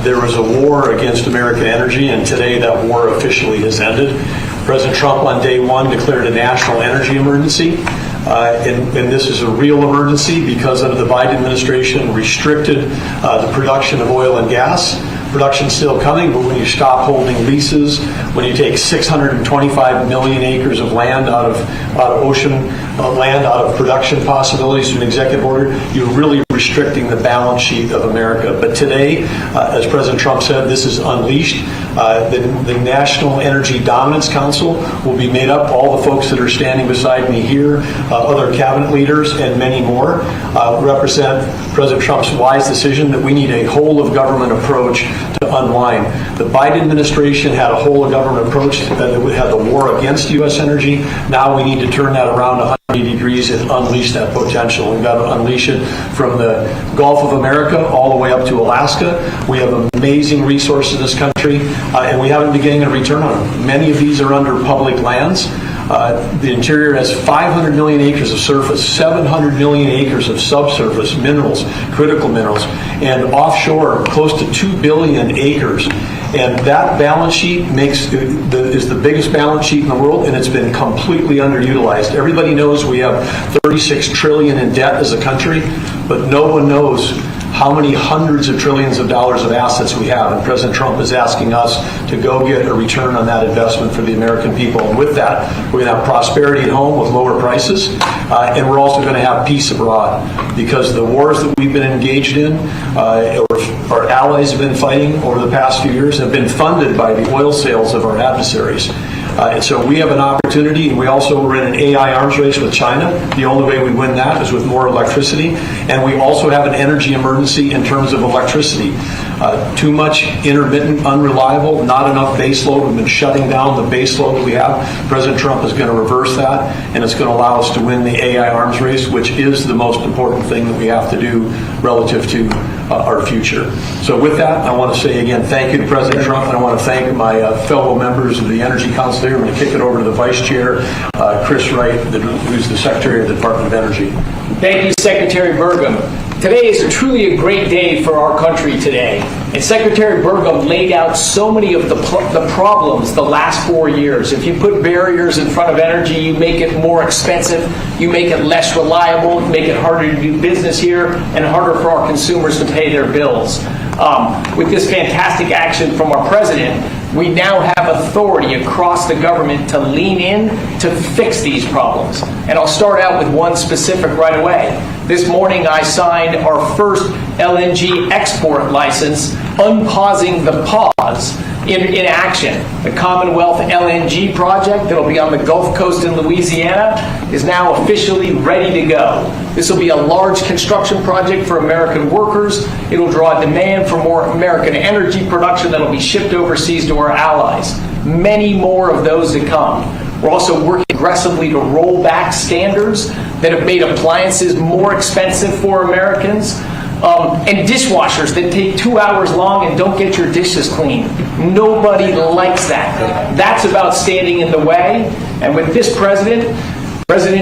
there was a war against American energy, and today that war officially has ended. President Trump on day one declared a national energy emergency. And this is a real emergency because under the Biden administration restricted the production of oil and gas. Production's still coming, but when you stop holding leases, when you take 625 million acres of land out of ocean land, out of production possibilities through an executive order, you're really restricting the balance sheet of America. But today, as President Trump said, this is unleashed. The National Energy Dominance Council will be made up, all the folks that are standing beside me here, other cabinet leaders, and many more, represent President Trump's wise decision that we need a whole-of-government approach to unwind. The Biden administration had a whole-of-government approach that had the war against U.S. energy. Now we need to turn that around 180 degrees and unleash that potential. We've got to unleash it from the Gulf of America all the way up to Alaska. We have amazing resources in this country, and we haven't been getting a return on them. Many of these are under public lands. The interior has 500 million acres of surface, 700 million acres of subsurface minerals, critical minerals, and offshore close to 2 billion acres. And that balance sheet is the biggest balance sheet in the world, and it's been completely underutilized. Everybody knows we have 36 trillion in debt as a country, but no one knows how many hundreds of trillions of dollars of assets we have. And President Trump is asking us to go get a return on that investment for the American people. And with that, we're going to have prosperity at home with lower prices, and we're also going to have peace abroad, because the wars that we've been engaged in, or our allies have been fighting over the past few years, have been funded by the oil sales of our adversaries. And so we have an opportunity, and we also are in an AI arms race with China. The only way we win that is with more electricity. And we also have an energy emergency in terms of electricity. Too much intermittent, unreliable, not enough base load. We've been shutting down the base load that we have. President Trump is going to reverse that, and it's going to allow us to win the AI arms race, which is the most important thing that we have to do relative to our future. So with that, I want to say again, thank you to President Trump, and I want to thank my fellow members of the Energy Council here. I'm going to kick it over to the Vice Chair, Chris Wright, who's the Secretary of the Department of Energy. Thank you, Secretary Burgum. Today is truly a great day for our country today. And Secretary Burgum laid out so many of the problems the last 4 years. If you put barriers in front of energy, you make it more expensive, you make it less reliable, make it harder to do business here, and harder for our consumers to pay their bills. With this fantastic action from our president, we now have authority across the government to lean in to fix these problems. And I'll start out with one specific right away. This morning I signed our first LNG export license, unpausing the pause in action. The Commonwealth LNG project that'll be on the Gulf Coast in Louisiana is now officially ready to go. This will be a large construction project for American workers. It'll draw demand for more American energy production that'll be shipped overseas to our allies. Many more of those to come. We're also working aggressively to roll back standards that have made appliances more expensive for Americans. And dishwashers that take 2 hours long and don't get your dishes clean. Nobody likes that. That's about standing in the way. And with this President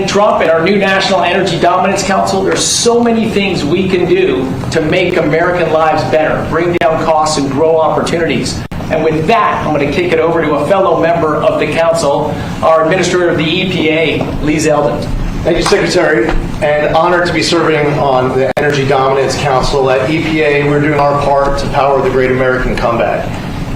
Trump and our new National Energy Dominance Council, there's so many things we can do to make American lives better, bring down costs, and grow opportunities. And with that, I'm going to kick it over to a fellow member of the Council, our Administrator of the EPA, Lee Zeldin. Thank you, Secretary, and honored to be serving on the Energy Dominance Council. At EPA, we're doing our part to power the great American comeback.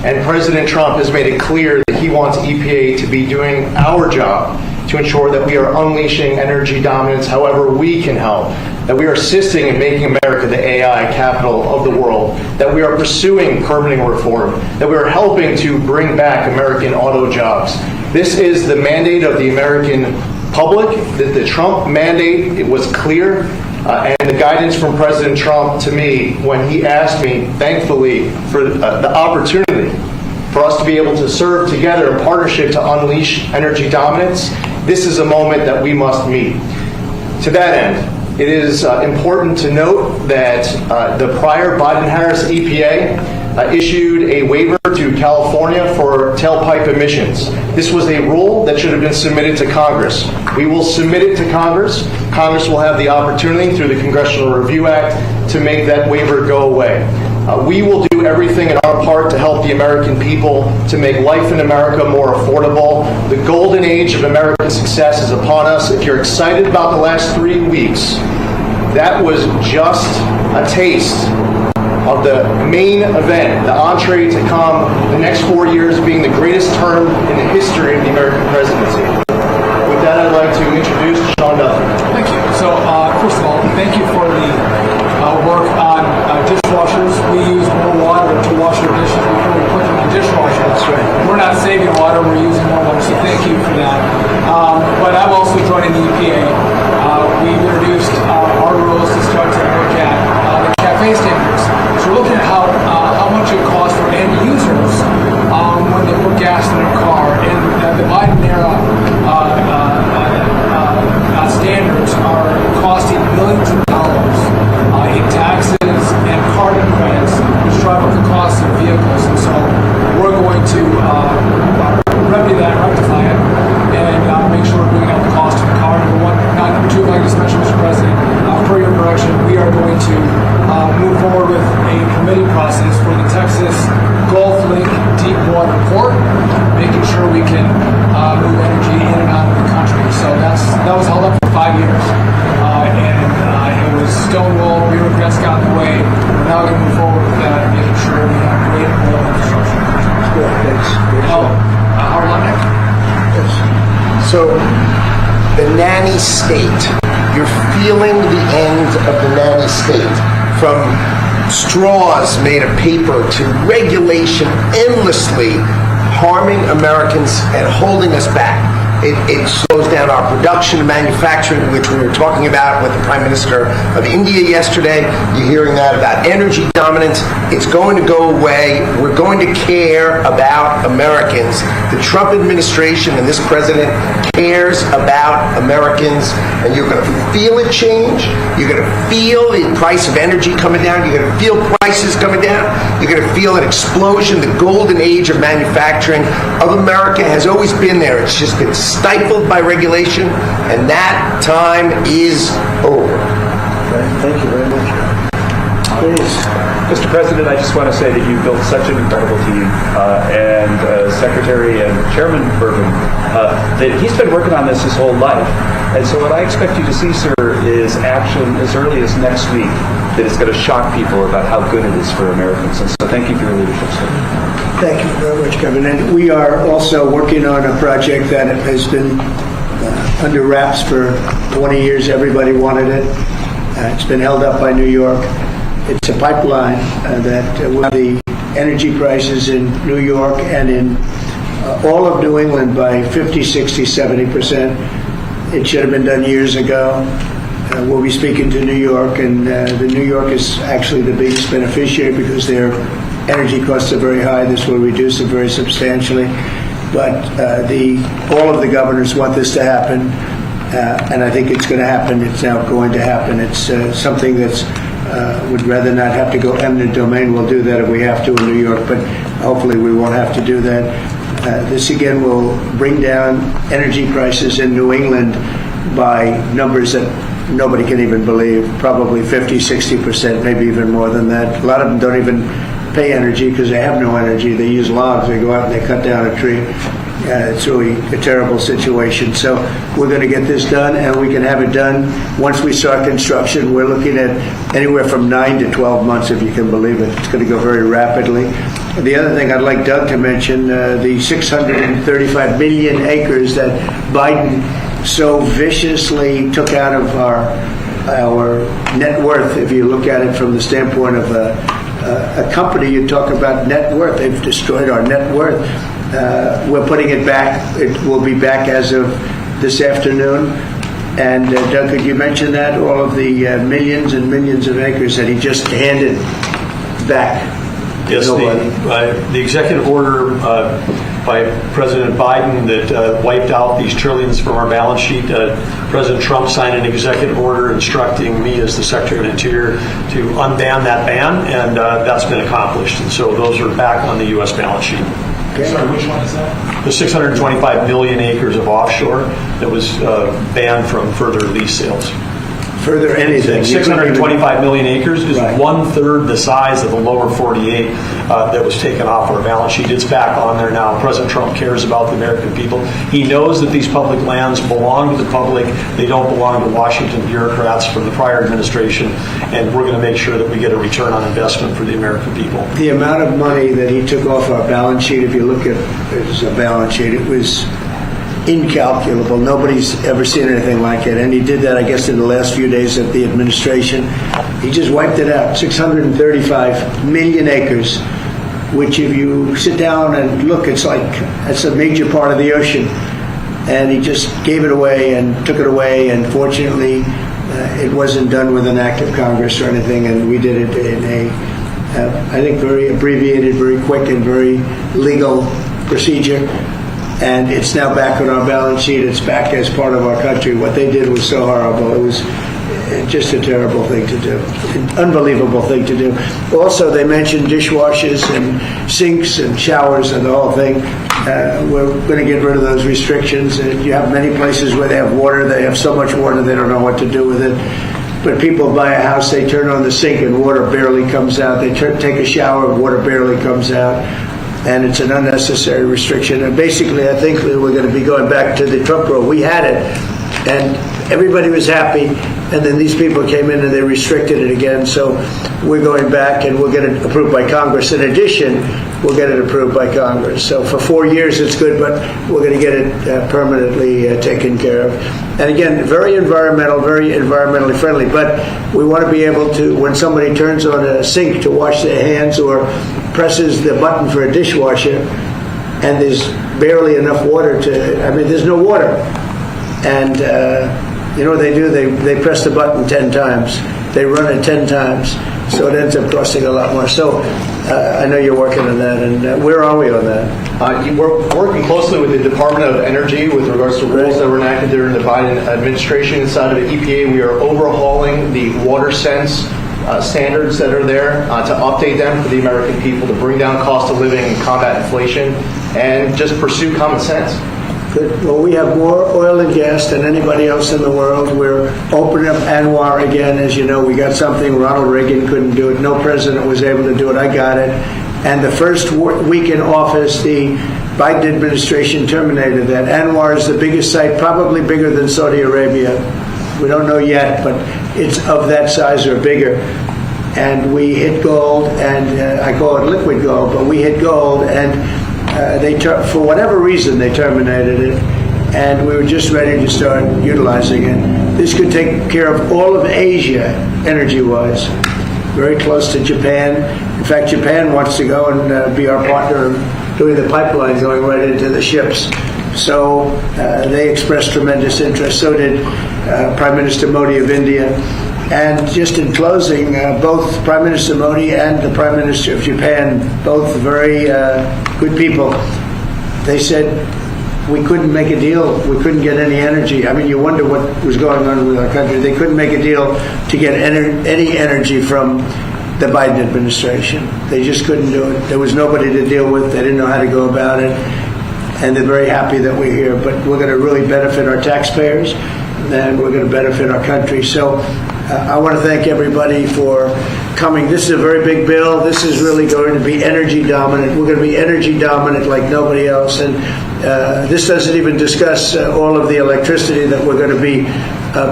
And President Trump has made it clear that he wants EPA to be doing our job to ensure that we are unleashing energy dominance however we can help, that we are assisting in making America the AI capital of the world, that we are pursuing permitting reform, that we are helping to bring back American auto jobs. This is the mandate of the American public. The Trump mandate, it was clear, and the guidance from President Trump to me when he asked me, thankfully, for the opportunity for us to be able to serve together in partnership to unleash energy dominance. This is a moment that we must meet. To that end, it is important to note that the prior Biden-Harris EPA issued a waiver to California for tailpipe emissions. This was a rule that should have been submitted to Congress. We will submit it to Congress. Congress will have the opportunity through the Congressional Review Act to make that waiver go away. We will do everything in our part to help the American people to make life in America more affordable. The golden age of American success is upon us. If you're excited about the last 3 weeks, that was just a taste of the main event, the entree to come, the next 4 years being the greatest term in the history of the American presidency. With that, I'd like to introduce Sean Duffy. Thank you. So, first of all, thank you for the work on dishwashers. We use more water to wash our dishes before we put them in the dishwasher. That's right. We're not saving water, we're using more water, so thank you for that. But I'm also joining the EPA. We introduced our rules to start to look at the CAFE standards. So we're looking at how much it costs for end users when they put gas in their car. And the Biden era standards are costing billions of dollars in taxes and carbon credits, which drive up the cost of vehicles. And so we're going to remedy that, rectify it, and make sure we're bringing down the cost of the car. Number one. Number two, like I just mentioned, Mr. President, per your direction, we are going to move forward with a permitting process for the Texas Gulf Link deep water port, making sure we can move energy in and out of the country. So that was held up for 5 years, and it was stonewalled. Bureaucrats got in the way. We're now going to move forward with that and making sure we have great oil infrastructure. Good, thanks. Howard Lutnick? Yes. So, the nanny state. You're feeling the end of the nanny state. From straws made of paper to regulation endlessly harming Americans and holding us back. It slows down our production and manufacturing, which we were talking about with the Prime Minister of India yesterday. You're hearing that about energy dominance. It's going to go away. We're going to care about Americans. The Trump administration and this president cares about Americans, and you're going to feel it change. You're going to feel the price of energy coming down. You're going to feel prices coming down. You're going to feel an explosion. The golden age of manufacturing of America has always been there. It's just been stifled by regulation, and that time is over. Thank you very much. Please. Mr. President, I just want to say that you've built such an incredible team, and Secretary and Chairman Burgum, that he's been working on this his whole life. And so what I expect you to see, sir, is action as early as next week that is going to shock people about how good it is for Americans. And so thank you for your leadership, sir. Thank you very much, Kevin. And we are also working on a project that has been under wraps for 20 years. Everybody wanted it. It's been held up by New York. It's a pipeline that will have the energy prices in New York and in all of New England by 50, 60, 70%. It should have been done years ago. We'll be speaking to New York, and the New York is actually the biggest beneficiary because their energy costs are very high. This will reduce it very substantially. But all of the governors want this to happen, and I think it's going to happen. It's now going to happen. It's something that's would rather not have to go eminent domain. We'll do that if we have to in New York, but hopefully we won't have to do that. This again will bring down energy prices in New England by numbers that nobody can even believe, probably 50, 60%, maybe even more than that. A lot of them don't even pay energy because they have no energy. They use logs. They go out and they cut down a tree. It's really a terrible situation. So we're going to get this done, and we can have it done once we start construction. We're looking at anywhere from 9 to 12 months, if you can believe it. It's going to go very rapidly. The other thing I'd like Doug to mention, the 635 million acres that Biden so viciously took out of our net worth. If you look at it from the standpoint of a company, you talk about net worth. They've destroyed our net worth. We're putting it back. It will be back as of this afternoon. And Doug, could you mention that? All of the millions and millions of acres that he just handed back. Yes, the executive order by President Biden that wiped out these trillions from our balance sheet. President Trump signed an executive order instructing me as the Secretary of the Interior to unban that ban, and that's been accomplished. And so those are back on the U.S. balance sheet. Okay. Sorry, which one is that? The 625 million acres of offshore that was banned from further lease sales. Further anything. 625 million acres is Right. 1/3 the size of the lower 48 that was taken off our balance sheet. It's back on there now. President Trump cares about the American people. He knows that these public lands belong to the public. They don't belong to Washington bureaucrats from the prior administration, and we're going to make sure that we get a return on investment for the American people. The amount of money that he took off our balance sheet, if you look at his balance sheet, it was incalculable. Nobody's ever seen anything like it. And he did that, I guess, in the last few days of the administration. He just wiped it out. 635 million acres, which if you sit down and look, it's a major part of the ocean. And he just gave it away and took it away. And fortunately, it wasn't done with an act of Congress or anything. And we did it in a, I think, very abbreviated, very quick, and very legal procedure. And it's now back on our balance sheet. It's back as part of our country. What they did was so horrible. It was just a terrible thing to do. An unbelievable thing to do. Also, they mentioned dishwashers and sinks and showers and the whole thing. We're going to get rid of those restrictions. You have many places where they have water. They have so much water they don't know what to do with it. But people buy a house, they turn on the sink and water barely comes out. They take a shower, water barely comes out. And it's an unnecessary restriction. And basically, I think we're going to be going back to the Trump rule. We had it, and everybody was happy, and then these people came in and they restricted it again. So we're going back, and we'll get it approved by Congress. In addition, we'll get it approved by Congress. So for 4 years, it's good, but we're going to get it permanently taken care of. And again, very environmentally friendly. But we want to be able to, when somebody turns on a sink to wash their hands or presses the button for a dishwasher, and there's barely enough water there's no water. And you know what they do? They press the button 10 times. They run it 10 times. So it ends up costing a lot more. So I know you're working on that. And where are we on that? We're working closely with the Department of Energy with regards to rules that were enacted during the Biden administration. Inside of the EPA, we are overhauling the water sense standards that are there to update them for the American people, to bring down cost of living and combat inflation, and just pursue common sense. Good. Well, we have more oil and gas than anybody else in the world. We're opening up ANWR again. As you know, we got something Ronald Reagan couldn't do it. No president was able to do it. I got it. And the first week in office, the Biden administration terminated that. ANWR is the biggest site, probably bigger than Saudi Arabia. We don't know yet, but it's of that size or bigger. And we hit gold, and I call it liquid gold, but we hit gold, and for whatever reason, they terminated it, and we were just ready to start utilizing it. This could take care of all of Asia, energy-wise, very close to Japan. In fact, Japan wants to go and be our partner doing the pipeline going right into the ships. So they expressed tremendous interest. So did Prime Minister Modi of India. And just in closing, both Prime Minister Modi and the Prime Minister of Japan, both very good people, they said we couldn't make a deal. We couldn't get any energy. I mean, you wonder what was going on with our country. They couldn't make a deal to get any energy from the Biden administration. They just couldn't do it. There was nobody to deal with. They didn't know how to go about it. And they're very happy that we're here. But we're going to really benefit our taxpayers, and we're going to benefit our country. So I want to thank everybody for coming. This is a very big bill. This is really going to be energy dominant. We're going to be energy dominant like nobody else. And This doesn't even discuss all of the electricity that we're going to be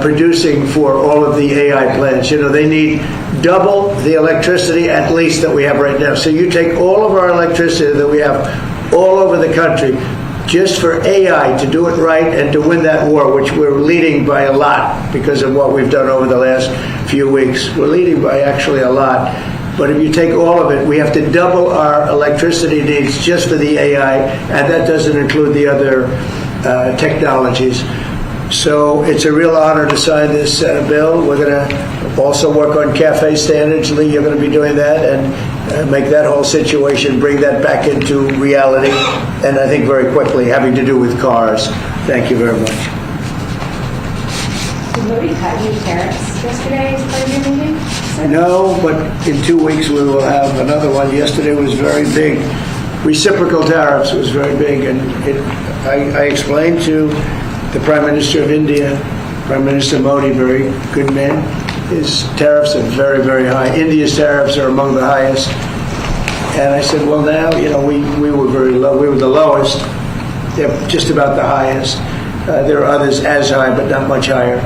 producing for all of the AI plants. You know, they need double the electricity at least that we have right now. So you take all of our electricity that we have all over the country just for AI to do it right and to win that war, which we're leading by a lot because of what we've done over the last few weeks. We're leading by actually a lot. But if you take all of it, we have to double our electricity needs just for the AI, and that doesn't include the other technologies. So it's a real honor to sign this bill. We're going to also work on CAFE standards. Lee, you're going to be doing that and make that whole situation, bring that back into reality, and I think very quickly, having to do with cars. Thank you very much. Did nobody cut any tariffs yesterday as part of your meeting? No, but in 2 weeks we will have another one. Yesterday was very big. Reciprocal tariffs was very big, and I explained to the Prime Minister of India, Prime Minister Modi, very good man. His tariffs are very, very high. India's tariffs are among the highest. And I said, well, now, you know, we were very low. We were the lowest. They're just about the highest. There are others as high, but not much higher.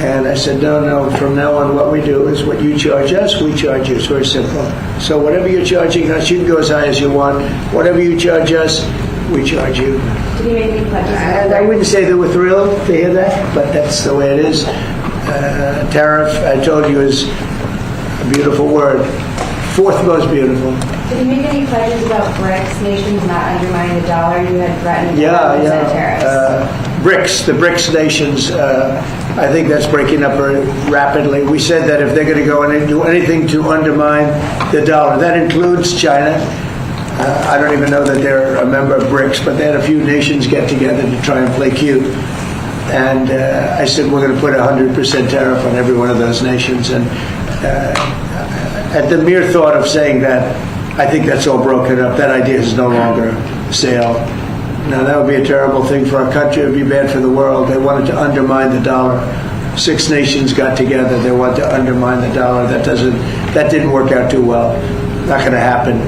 And I said, no, from now on what we do is what you charge us, we charge you. It's very simple. So whatever you're charging us, you can go as high as you want. Whatever you charge us, we charge you. Did he make any pledges? And I wouldn't say they were thrilled to hear that, but that's the way it is. Tariff, I told you, is a beautiful word. Fourth most beautiful. Did he make any pledges about BRICS nations not undermining the dollar? You had threatened tariffs. BRICS, the BRICS nations, I think that's breaking up very rapidly. We said that if they're going to go and do anything to undermine the dollar, that includes China. I don't even know that they're a member of BRICS, but they had a few nations get together to try and play cute. And I said, we're going to put 100% tariff on every one of those nations. And at the mere thought of saying that, I think that's all broken up. That idea is no longer sale. Now, that would be a terrible thing for our country. It would be bad for the world. They wanted to undermine the dollar. 6 nations got together. They wanted to undermine the dollar. That didn't work out too well. Not going to happen.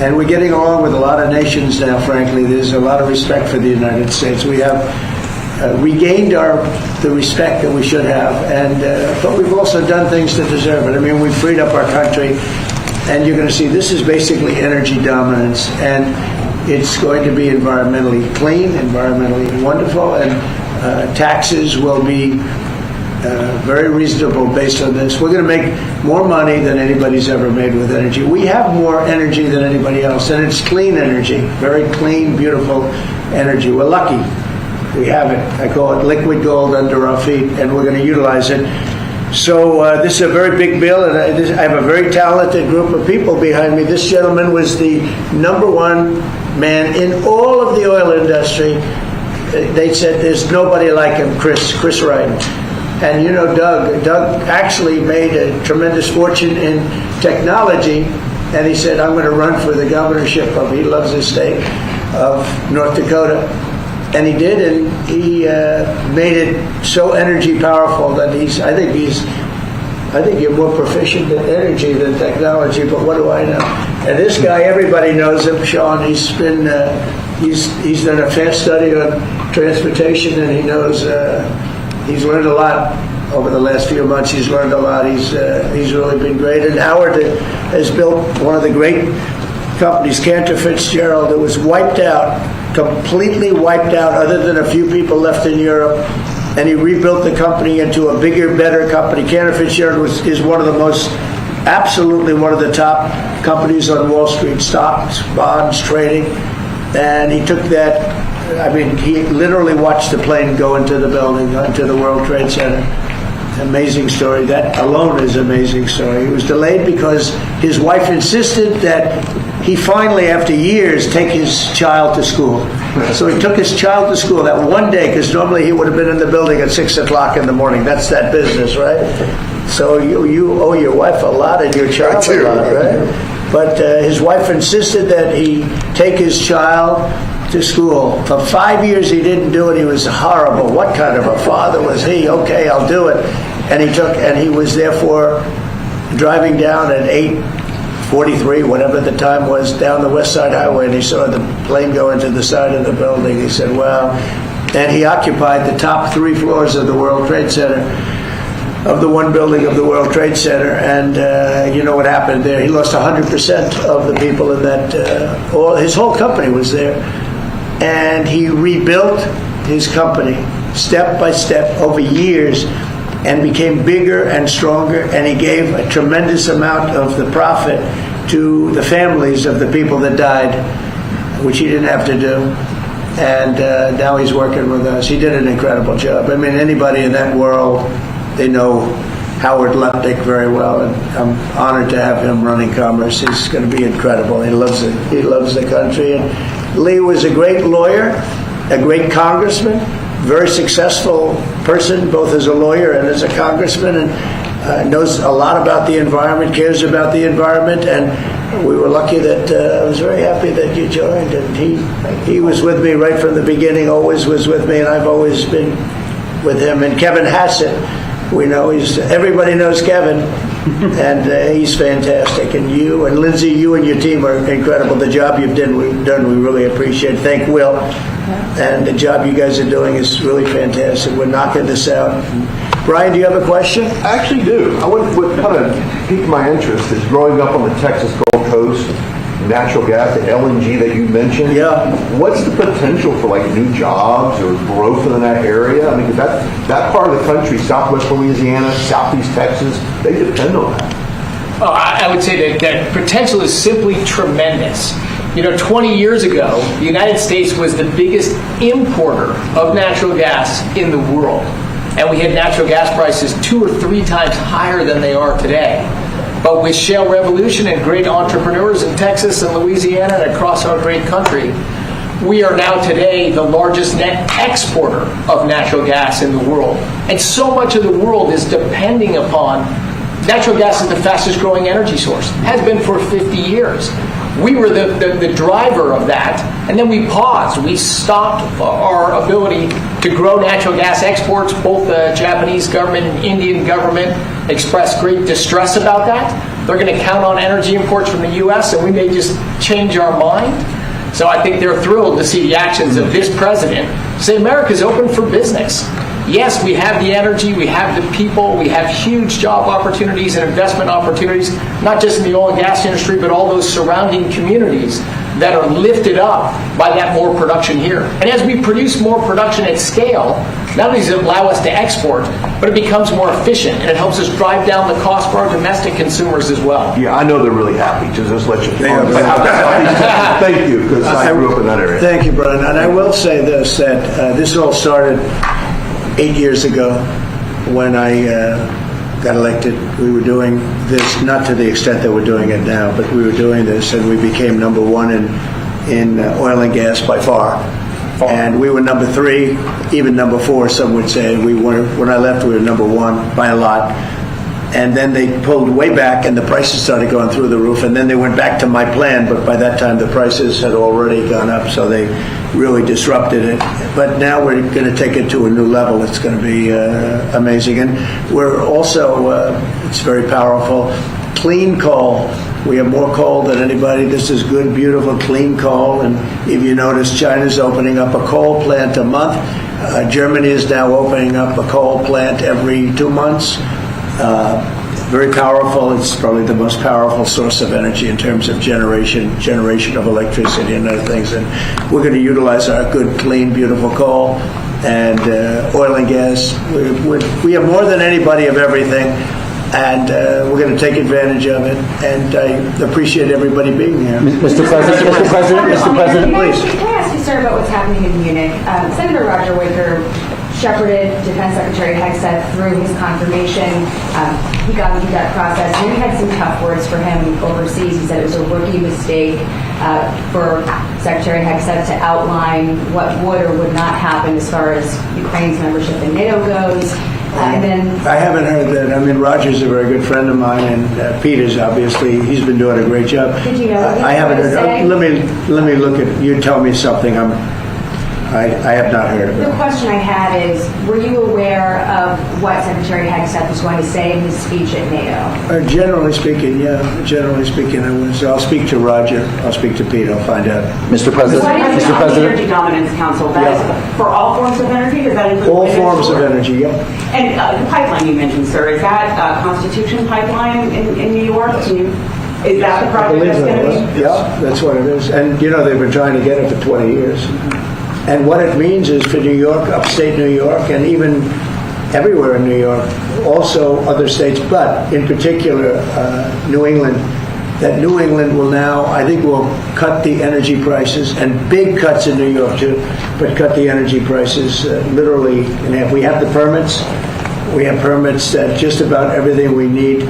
And we're getting along with a lot of nations now, frankly. There's a lot of respect for the United States. We have regained the respect that we should have. But we've also done things to deserve it. I mean, we've freed up our country. And you're going to see this is basically energy dominance. And it's going to be environmentally clean, environmentally wonderful, and taxes will be very reasonable based on this. We're going to make more money than anybody's ever made with energy. We have more energy than anybody else, and it's clean energy, very clean, beautiful energy. We're lucky. We have it. I call it liquid gold under our feet, and we're going to utilize it. So this is a very big bill, and I have a very talented group of people behind me. This gentleman was the #1 man in all of the oil industry. They said there's nobody like him, Chris Wright. And you know Doug actually made a tremendous fortune in technology, and he said, I'm going to run for the governorship of, he loves his state, of North Dakota. And he did, and he made it so energy powerful that I think you're more proficient in energy than technology, but what do I know? And this guy, everybody knows him, Sean. He's been, he's done a fast study on transportation, and he knows, he's learned a lot over the last few months. He's learned a lot. He's really been great. And Howard has built one of the great companies, Cantor Fitzgerald, that was wiped out, completely wiped out, other than a few people left in Europe. And he rebuilt the company into a bigger, better company. Cantor Fitzgerald is one of the most, absolutely one of the top companies on Wall Street, stocks, bonds, trading. And he took that, I mean, he literally watched the plane go into the building, into the World Trade Center. Amazing story. That alone is an amazing story. He was delayed because his wife insisted that he finally, after years, take his child to school. So he took his child to school that one day, because normally he would have been in the building at 6 o'clock in the morning. That's that business, right? So you owe your wife a lot and your child a lot, right? But his wife insisted that he take his child to school. For 5 years he didn't do it. He was horrible. What kind of a father was he? Okay, I'll do it. And he was therefore driving down at 43, whatever the time was, down the West Side Highway, and he saw the plane go into the side of the building. He said, wow. And he occupied the top 3 floors of the World Trade Center, of the one building of the World Trade Center. And you know what happened there? He lost 100% of the people in that, his whole company was there. And he rebuilt his company step by step over years and became bigger and stronger, and he gave a tremendous amount of the profit to the families of the people that died, which he didn't have to do. And now he's working with us. He did an incredible job. I mean, anybody in that world, they know Howard Lutnick very well, and I'm honored to have him running commerce. He's going to be incredible. He loves it. He loves the country. And Lee was a great lawyer, a great congressman, very successful person, both as a lawyer and as a congressman, and knows a lot about the environment, cares about the environment, and we were lucky that I was very happy that you joined. And he was with me right from the beginning, always was with me, and I've always been with him. And Kevin Hassett, we know everybody knows Kevin, and he's fantastic. And you and Lindsay, you and your team are incredible. The job you've done, we really appreciate. Thank Will. And the job you guys are doing is really fantastic. We're knocking this out. Brian, do you have a question? I actually do. What kind of piqued my interest is growing up on the Texas Gulf Coast, natural gas, the LNG that you mentioned. Yeah. What's the potential for like new jobs or growth in that area? I mean, because that part of the country, Southwest Louisiana, Southeast Texas, they depend on that. Oh, I would say that potential is simply tremendous. 20 years ago, the United States was the biggest importer of natural gas in the world. And we had natural gas prices 2 or 3 times higher than they are today. But with shale revolution and great entrepreneurs in Texas and Louisiana and across our great country, we are now today the largest net exporter of natural gas in the world. And so much of the world is depending upon natural gas is the fastest growing energy source, has been for 50 years. We were the driver of that, and then we paused. We stopped our ability to grow natural gas exports. Both the Japanese government and Indian government expressed great distress about that. They're going to count on energy imports from the U.S., and we may just change our mind. So I think they're thrilled to see the actions of this president say America's open for business. Yes, we have the energy, we have the people, we have huge job opportunities and investment opportunities, not just in the oil and gas industry, but all those surrounding communities that are lifted up by that more production here. And as we produce more production at scale, not only does it allow us to export, but it becomes more efficient, and it helps us drive down the cost for our domestic consumers as well. Yeah, I know they're really happy. Just let you know. Thank you, because I grew up in that area. Thank you, Brian. And I will say this, that this all started 8 years ago when I got elected. We were doing this, not to the extent that we're doing it now, but we were doing this, and we became number 1 in oil and gas by far. And we were number 3, even number 4, some would say. When I left, we were number 1 by a lot. And then they pulled way back, and the prices started going through the roof. And then they went back to my plan, but by that time the prices had already gone up, so they really disrupted it. But now we're going to take it to a new level. It's going to be amazing. And we're also, it's very powerful, clean coal. We have more coal than anybody. This is good, beautiful, clean coal. And if you notice, China's opening up a coal plant a month. Germany is now opening up a coal plant every 2 months. Very powerful. It's probably the most powerful source of energy in terms of generation of electricity and other things. And we're going to utilize our good, clean, beautiful coal and oil and gas. We have more than anybody of everything, and we're going to take advantage of it. And I appreciate everybody being here. Mr. President, please. Can I ask you, sir, about what's happening in Munich? Senator Roger Wicker shepherded Defense Secretary Hegseth through his confirmation. He got through that process. And we had some tough words for him overseas. He said it was a rookie mistake for Secretary Hegseth to outline what would or would not happen as far as Ukraine's membership in NATO goes. And then I haven't heard that. I mean, Roger's a very good friend of mine, and Peter's obviously, he's been doing a great job. Did you know what I haven't heard. Let me look at, you tell me something. I have not heard of The it. question I had is, were you aware of what Secretary Hegseth was going to say in his speech at NATO? Generally speaking, yeah. Generally speaking, I was. I'll speak to Roger. I'll speak to Pete. I'll find out. Mr. President. Mr. President. Energy Dominance Council. That is for all forms of energy. Does that include all forms of energy? Yep. And the pipeline you mentioned, sir, is that Constitution pipeline in New York? Is that the project that's going to be? Yeah, that's what it is. And you know, they've been trying to get it for 20 years. And what it means is for New York, upstate New York, and even everywhere in New York, also other states, but in particular New England, that New England will now, I think, will cut the energy prices, and big cuts in New York too, but cut the energy prices literally in half. We have the permits. We have permits that just about everything we need.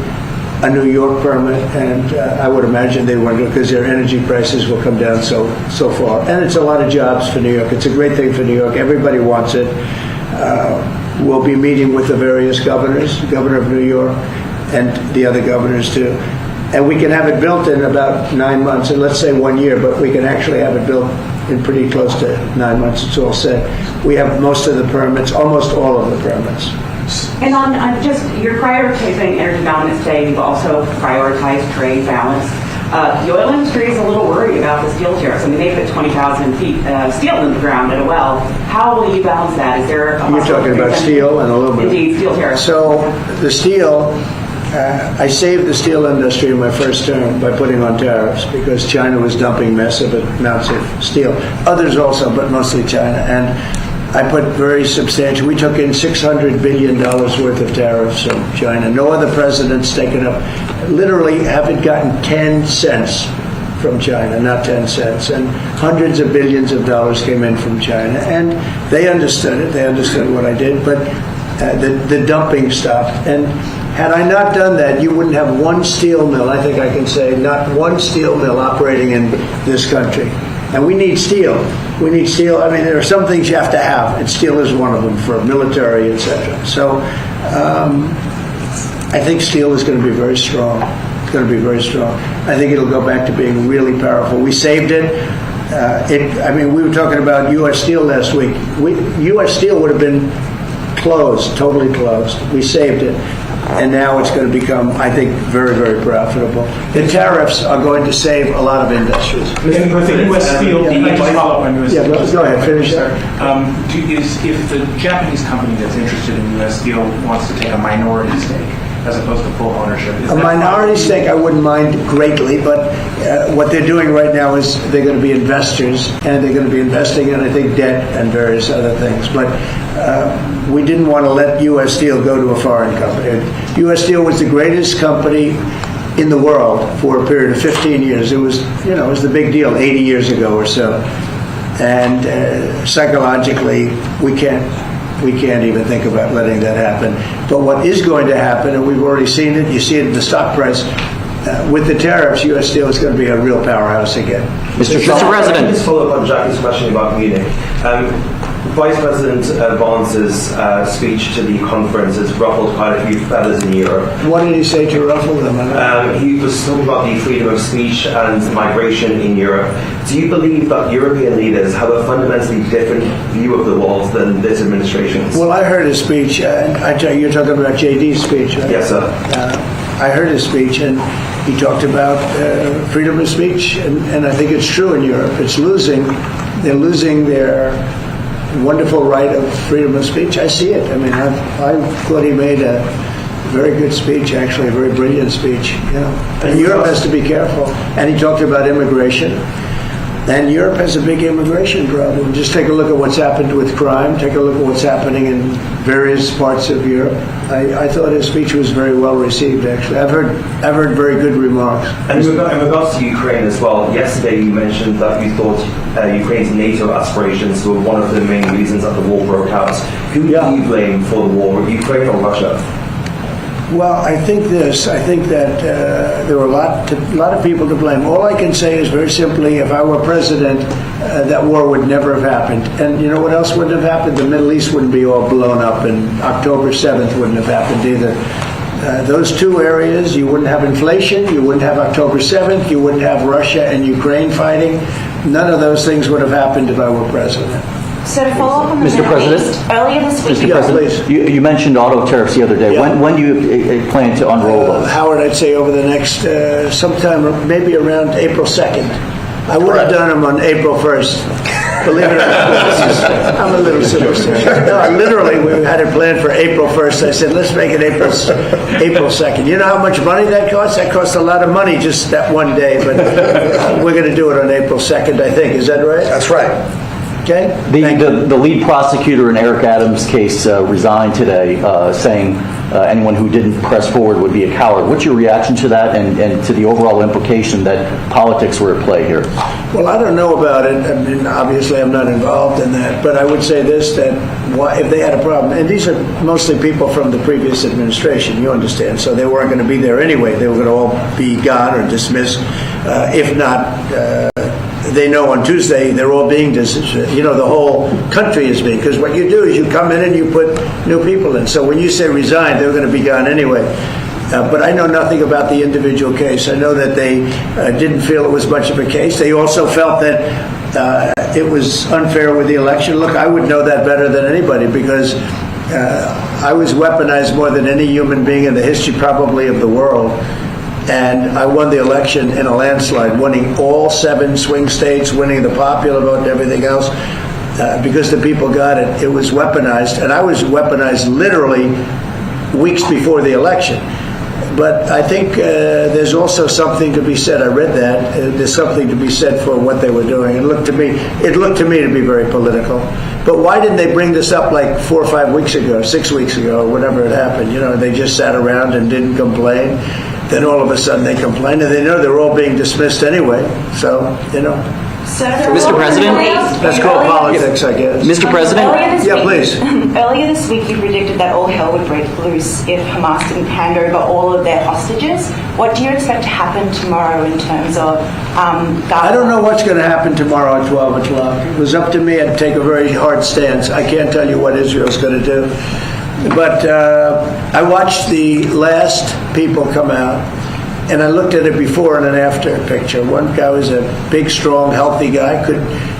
A New York permit, and I would imagine they want to, because their energy prices will come down so far. And it's a lot of jobs for New York. It's a great thing for New York. Everybody wants it. We'll be meeting with the various governors, the governor of New York, and the other governors too. And we can have it built in about 9 months, and let's say 1 year, but we can actually have it built in pretty close to 9 months. It's all set. We have most of the permits, almost all of the permits. And on just, you're prioritizing energy dominance today. You've also prioritized trade balance. The oil industry is a little worried about the steel tariffs. I mean, they put 20,000 feet steel in the ground at a well. How will you balance that? Is there a You're talking about steel and aluminum. Indeed, steel tariffs. So the steel, I saved the steel industry in my first term by putting on tariffs because China was dumping massive amounts of steel. Others also, but mostly China. And I put very substantial, we took in $600 billion worth of tariffs from China. No other president's taken up, literally haven't gotten 10 cents from China, not 10 cents. And hundreds of billions of dollars came in from China. And they understood it. They understood what I did. But the dumping stopped. And had I not done that, you wouldn't have one steel mill, I think I can say, not one steel mill operating in this country. And we need steel. We need steel. I mean, there are some things you have to have, and steel is one of them for military, etc. So I think steel is going to be very strong. It's going to be very strong. I think it'll go back to being really powerful. We saved it. I mean, we were talking about U.S. Steel last week. U.S. Steel would have been closed, totally closed. We saved it. And now it's going to become, I think, very, very profitable. The tariffs are going to save a lot of industries. Mr. President, U.S. Steel, go ahead, finish that. If the Japanese company that's interested in U.S. Steel wants to take a minority stake as opposed to full ownership, a minority stake I wouldn't mind greatly, but what they're doing right now is they're going to be investors, and they're going to be investing in, I think, debt and various other things. But we didn't want to let U.S. Steel go to a foreign company. U.S. Steel was the greatest company in the world for a period of 15 years. It was, it was the big deal 80 years ago or so. And psychologically, we can't even think about letting that happen. But what is going to happen, and we've already seen it, you see it in the stock price, with the tariffs, U.S. Steel is going to be a real powerhouse again. Mr. President. Just follow up on Jackie's question about Munich. Vice President Vance's speech to the conference has ruffled quite a few feathers in Europe. What did he say to ruffle them? He was talking about the freedom of speech and migration in Europe. Do you believe that European leaders have a fundamentally different view of the world than this administration's? Well, I heard his speech. You're talking about JD's speech, right? Yes, sir. I heard his speech, and he talked about freedom of speech, and I think it's true in Europe. They're losing their wonderful right of freedom of speech. I see it. I mean, I thought he made a very good speech, actually, a very brilliant speech. And Europe has to be careful. And he talked about immigration. And Europe has a big immigration problem. Just take a look at what's happened with crime. Take a look at what's happening in various parts of Europe. I thought his speech was very well received, actually. I've heard very good remarks. And in regards to Ukraine as well, yesterday you mentioned that you thought Ukraine's NATO aspirations were one of the main reasons that the war broke out. Who do you blame for the war, Ukraine or Russia? Well, I think that there were a lot of people to blame. All I can say is very simply, if I were president, that war would never have happened. And you know what else wouldn't have happened? The Middle East wouldn't be all blown up, and October 7th wouldn't have happened either. Those two areas, you wouldn't have inflation, you wouldn't have October 7th, you wouldn't have Russia and Ukraine fighting. None of those things would have happened if I were president. So to follow up on the Mr. Middle President? East, earlier this week, Mr. President, you mentioned auto tariffs the other day. When do you plan to unroll those? Howard, I'd say over the next sometime, maybe around April 2nd. I would have done them on April 1st. Believe it or not, I'm a little superstitious. No, literally, we had it planned for April 1st. I said, let's make it April 2nd. You know how much money that costs? That costs a lot of money just that one day, but we're going to do it on April 2nd, I think. Is that right? That's right. Okay. The lead prosecutor in Eric Adams' case resigned today, saying anyone who didn't press forward would be a coward. What's your reaction to that and to the overall implication that politics were at play here? Well, I don't know about it. I mean, obviously, I'm not involved in that. But I would say this, that if they had a problem, and these are mostly people from the previous administration, you understand, so they weren't going to be there anyway. They were going to all be gone or dismissed. If not, they know on Tuesday they're all being dismissed. You know, the whole country is being, because what you do is you come in and you put new people in. So when you say resign, they're going to be gone anyway. But I know nothing about the individual case. I know that they didn't feel it was much of a case. They also felt that it was unfair with the election. Look, I would know that better than anybody because I was weaponized more than any human being in the history probably of the world. And I won the election in a landslide, winning all 7 swing states, winning the popular vote and everything else. Because the people got it. It was weaponized. And I was weaponized literally weeks before the election. But I think there's also something to be said. I read that. There's something to be said for what they were doing. It looked to me to be very political. But why didn't they bring this up like 4 or 5 weeks ago, 6 weeks ago, or whatever it happened? You know, they just sat around and didn't complain. Then all of a sudden they complain, and they know they're all being dismissed anyway. So, you know. Mr. President? That's called politics, I guess. Mr. President? Yeah, please. Earlier this week, you predicted that all hell would break loose if Hamas didn't hand over all of their hostages. What do you expect to happen tomorrow in terms of Gaza? I don't know what's going to happen tomorrow at 12 o'clock. If it was up to me, I'd take a very hard stance. I can't tell you what Israel's going to do. But I watched the last people come out, and I looked at it before and an after picture. One guy was a big, strong, healthy guy.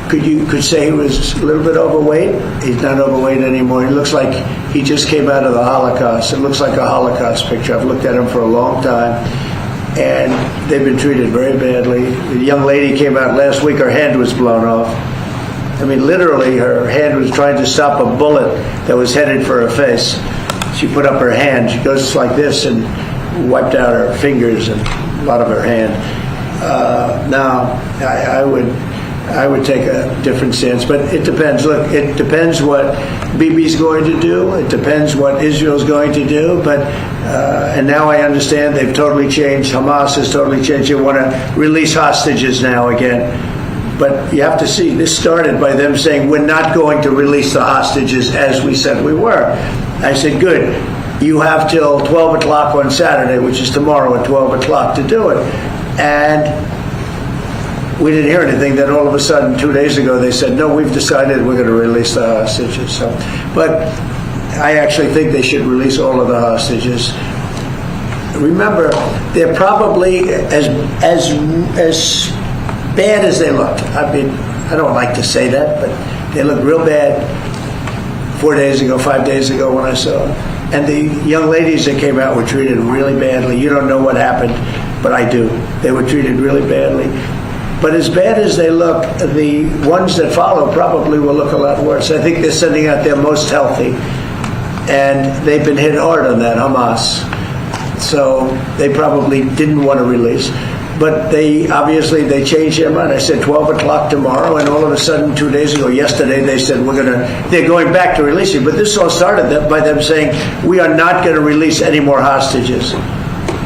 Could say he was a little bit overweight. He's not overweight anymore. He looks like he just came out of the Holocaust. It looks like a Holocaust picture. I've looked at him for a long time, and they've been treated very badly. The young lady came out last week. Her hand was blown off. I mean, literally, her hand was trying to stop a bullet that was headed for her face. She put up her hand. She goes like this and wiped out her fingers and a lot of her hand. Now, I would take a different stance, but it depends. Look, it depends what Bibi's going to do. It depends what Israel's going to do. But and now I understand they've totally changed. Hamas has totally changed. They want to release hostages now again. But you have to see, this started by them saying, we're not going to release the hostages as we said we were. I said, good. You have till 12 o'clock on Saturday, which is tomorrow at 12 o'clock, to do it. And we didn't hear anything. Then all of a sudden, 2 days ago, they said, no, we've decided we're going to release the hostages. So, but I actually think they should release all of the hostages. Remember, they're probably as bad as they look. I mean, I don't like to say that, but they look real bad 4 days ago, 5 days ago when I saw them. And the young ladies that came out were treated really badly. You don't know what happened, but I do. They were treated really badly. But as bad as they look, the ones that follow probably will look a lot worse. I think they're sending out their most healthy. And they've been hit hard on that, Hamas. So they probably didn't want to release. But they changed their mind. I said 12 o'clock tomorrow, and all of a sudden 2 days ago, yesterday, they said they're going back to releasing. But this all started by them saying, we are not going to release any more hostages.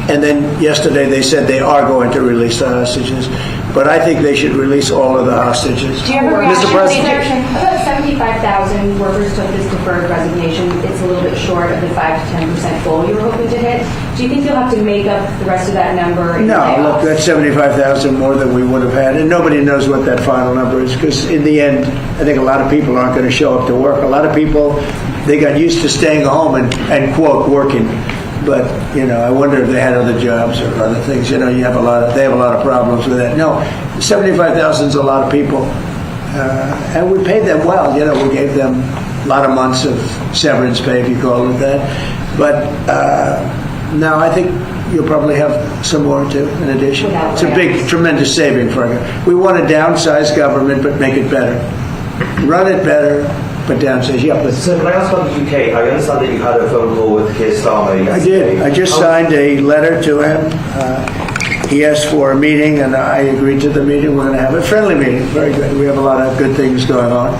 And then yesterday they said they are going to release the hostages. But I think they should release all of the hostages. Do you have a reaction? Mr. President? About 75,000 workers took this deferred resignation. It's a little bit short of the 5 to 10% goal you were hoping to hit. Do you think you'll have to make up the rest of that number? No, look, that's 75,000 more than we would have had. And nobody knows what that final number is, because in the end, I think a lot of people aren't going to show up to work. A lot of people, they got used to staying home and quote, working. But, I wonder if they had other jobs or other things. They have a lot of problems with that. No, 75,000 is a lot of people. And we paid them well. You know, we gave them a lot of months of severance pay, if you call it that. But now I think you'll probably have some more too, in addition. It's a big, tremendous saving for us. We want to downsize government, but make it better. Run it better, but downsize. Yeah, but So can I ask about the UK? I understand that you had a phone call with Keir Starmer yesterday. I did. I just signed a letter to him. He asked for a meeting, and I agreed to the meeting. We're going to have a friendly meeting. Very good. We have a lot of good things going on.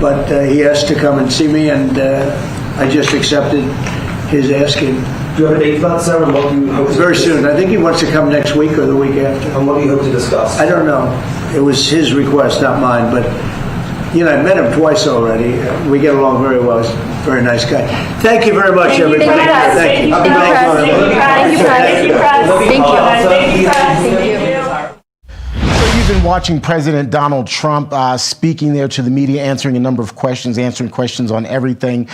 But he asked to come and see me, and I just accepted his asking. Do you have a date for that, sir? And what do you hope to Very soon. I think he wants to come next week or the week after. And what do you hope to discuss? I don't know. It was his request, not mine. But, you know, I met him twice already. We get along very well. He's a very nice guy. Thank you very much, everybody. Thank you, Press. So you've been watching President Donald Trump speaking there to the media, answering a number of questions, answering questions on everything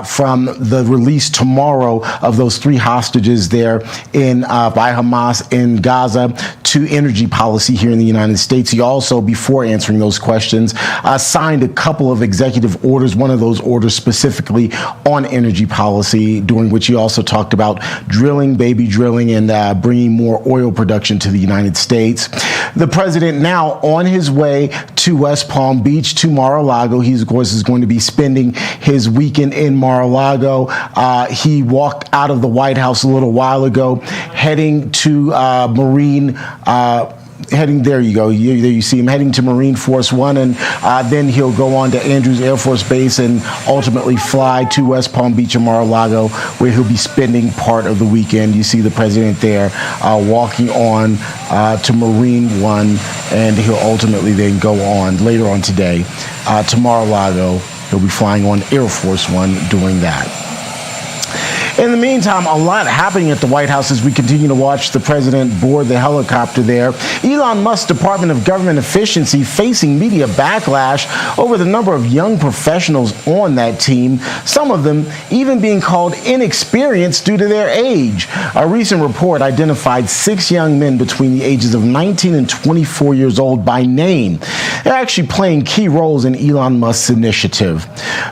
from the release tomorrow of those 3 hostages there by Hamas in Gaza to energy policy here in the United States. He also, before answering those questions, signed a couple of executive orders, one of those orders specifically on energy policy, during which he also talked about baby drilling, and bringing more oil production to the United States. The president now on his way to West Palm Beach, to Mar-a-Lago. He, of course, is going to be spending his weekend in Mar-a-Lago. He walked out of the White House a little while ago, heading to there you go. There you see him heading to Marine Force One, and then he'll go on to Andrews Air Force Base and ultimately fly to West Palm Beach and Mar-a-Lago, where he'll be spending part of the weekend. You see the president there walking on to Marine One, and he'll ultimately then go on later on today to Mar-a-Lago. He'll be flying on Air Force One doing that. In the meantime, a lot happening at the White House as we continue to watch the president board the helicopter there. Elon Musk's Department of Government Efficiency facing media backlash over the number of young professionals on that team, some of them even being called inexperienced due to their age. A recent report identified 6 young men between the ages of 19 and 24 years old by name. They're actually playing key roles in Elon Musk's initiative.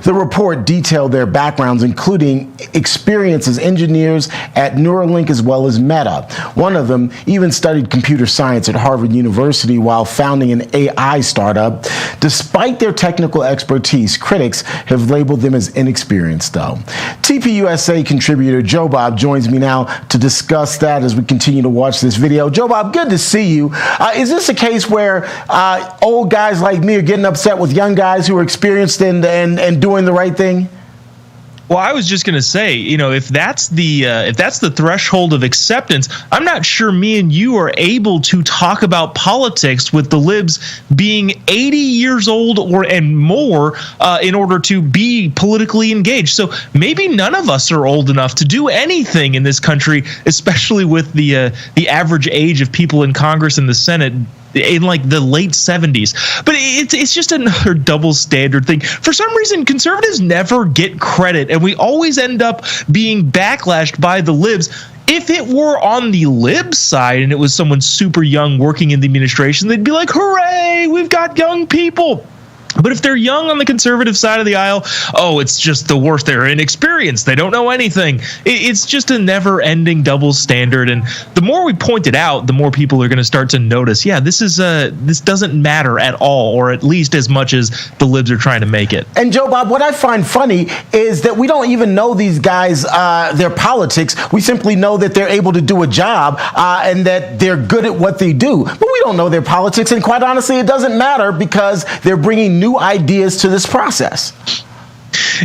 The report detailed their backgrounds, including experience as engineers at Neuralink as well as Meta. One of them even studied computer science at Harvard University while founding an AI startup. Despite their technical expertise, critics have labeled them as inexperienced, though. TPUSA contributor Joe Bob joins me now to discuss that as we continue to watch this video. Joe Bob, good to see you. Is this a case where old guys like me are getting upset with young guys who are experienced and doing the right thing? Well, I was just going to say, if that's the threshold of acceptance, I'm not sure me and you are able to talk about politics with the libs being 80 years old and more in order to be politically engaged. So maybe none of us are old enough to do anything in this country, especially with the average age of people in Congress and the Senate in like the late 70s. But it's just another double standard thing. For some reason, conservatives never get credit, and we always end up being backlashed by the libs. If it were on the lib side and it was someone super young working in the administration, they'd be like, hooray, we've got young people. But if they're young on the conservative side of the aisle, it's just the worst. They're inexperienced. They don't know anything. It's just a never-ending double standard. And the more we point it out, the more people are going to start to notice, this doesn't matter at all, or at least as much as the libs are trying to make it. And Joe Bob, what I find funny is that we don't even know these guys, their politics. We simply know that they're able to do a job and that they're good at what they do. But we don't know their politics. And quite honestly, it doesn't matter because they're bringing new ideas to this process.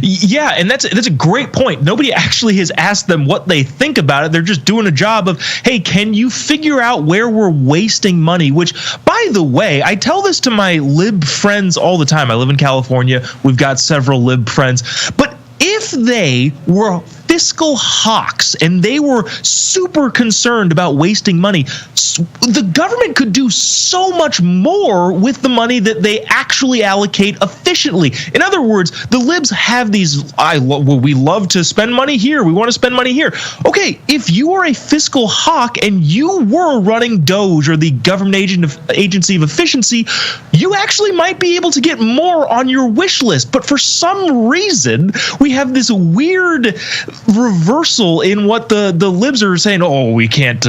Yeah, and that's a great point. Nobody actually has asked them what they think about it. They're just doing a job of, hey, can you figure out where we're wasting money? Which, by the way, I tell this to my lib friends all the time. I live in California. We've got several lib friends. But if they were fiscal hawks and they were super concerned about wasting money, the government could do so much more with the money that they actually allocate efficiently. In other words, the libs have these, we love to spend money here, we want to spend money here. Okay, if you are a fiscal hawk and you were running DOGE or the government agency of efficiency, you actually might be able to get more on your wish list. But for some reason, we have this weird reversal in what the libs are saying. Oh, we can't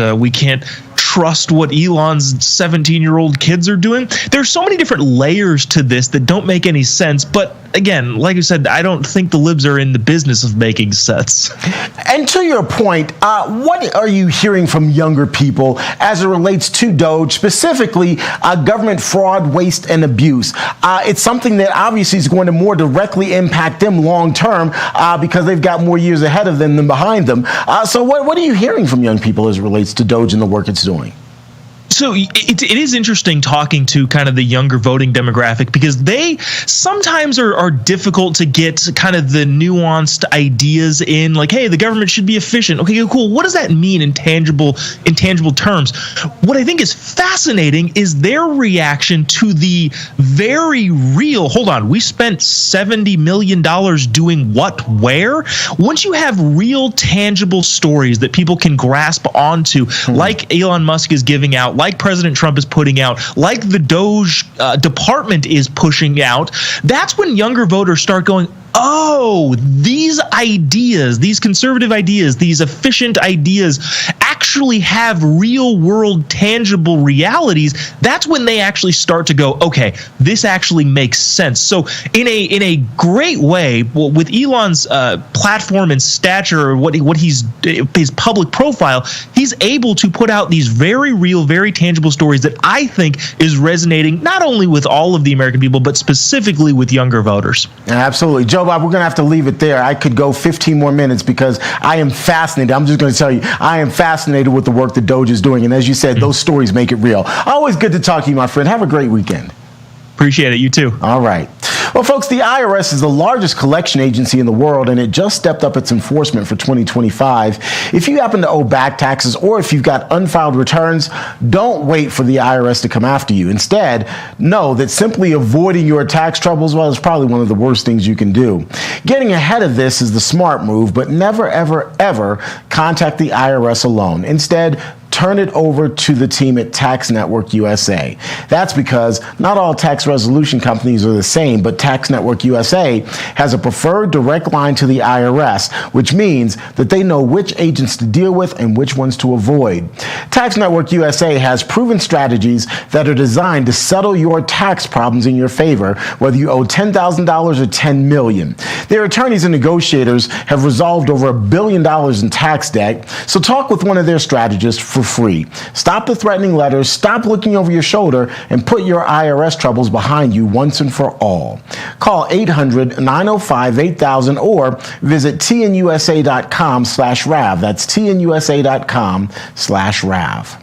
trust what Elon's 17-year-old kids are doing. There's so many different layers to this that don't make any sense. But again, like you said, I don't think the libs are in the business of making sense. And to your point, what are you hearing from younger people as it relates to DOGE, specifically government fraud, waste, and abuse? It's something that obviously is going to more directly impact them long term because they've got more years ahead of them than behind them. So what are you hearing from young people as it relates to DOGE and the work it's doing? So it is interesting talking to kind of the younger voting demographic because they sometimes are difficult to get kind of the nuanced ideas in, like, hey, the government should be efficient. Okay, cool. What does that mean in tangible terms? What I think is fascinating is their reaction to the very real, hold on, we spent $70 million doing what, where? Once you have real tangible stories that people can grasp onto, like Elon Musk is giving out, like President Trump is putting out, like the DOGE department is pushing out, that's when younger voters start going, oh, these ideas, these conservative ideas, these efficient ideas actually have real world tangible realities. That's when they actually start to go, okay, this actually makes sense. So in a great way, with Elon's platform and stature, his public profile, he's able to put out these very real, very tangible stories that I think is resonating not only with all of the American people, but specifically with younger voters. Absolutely. Joe Bob, we're going to have to leave it there. I could go 15 more minutes because I am fascinated. I'm just going to tell you, I am fascinated with the work that DOGE is doing. And as you said, those stories make it real. Always good to talk to you, my friend. Have a great weekend. Appreciate it. You too. All right. Well, folks, the IRS is the largest collection agency in the world, and it just stepped up its enforcement for 2025. If you happen to owe back taxes or if you've got unfiled returns, don't wait for the IRS to come after you. Instead, know that simply avoiding your tax troubles, well, is probably one of the worst things you can do. Getting ahead of this is the smart move, but never, ever, ever contact the IRS alone. Instead, turn it over to the team at Tax Network USA. That's because not all tax resolution companies are the same, but Tax Network USA has a preferred direct line to the IRS, which means that they know which agents to deal with and which ones to avoid. Tax Network USA has proven strategies that are designed to settle your tax problems in your favor, whether you owe $10,000 or $10 million. Their attorneys and negotiators have resolved over $1 billion in tax debt, so talk with one of their strategists for free. Stop the threatening letters, stop looking over your shoulder, and put your IRS troubles behind you once and for all. Call 800-905-8000 or visit tnusa.com/RAV. That's tnusa.com/RAV.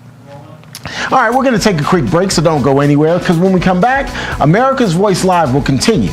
All right, we're going to take a quick break, so don't go anywhere, because when we come back, America's Voice Live will continue.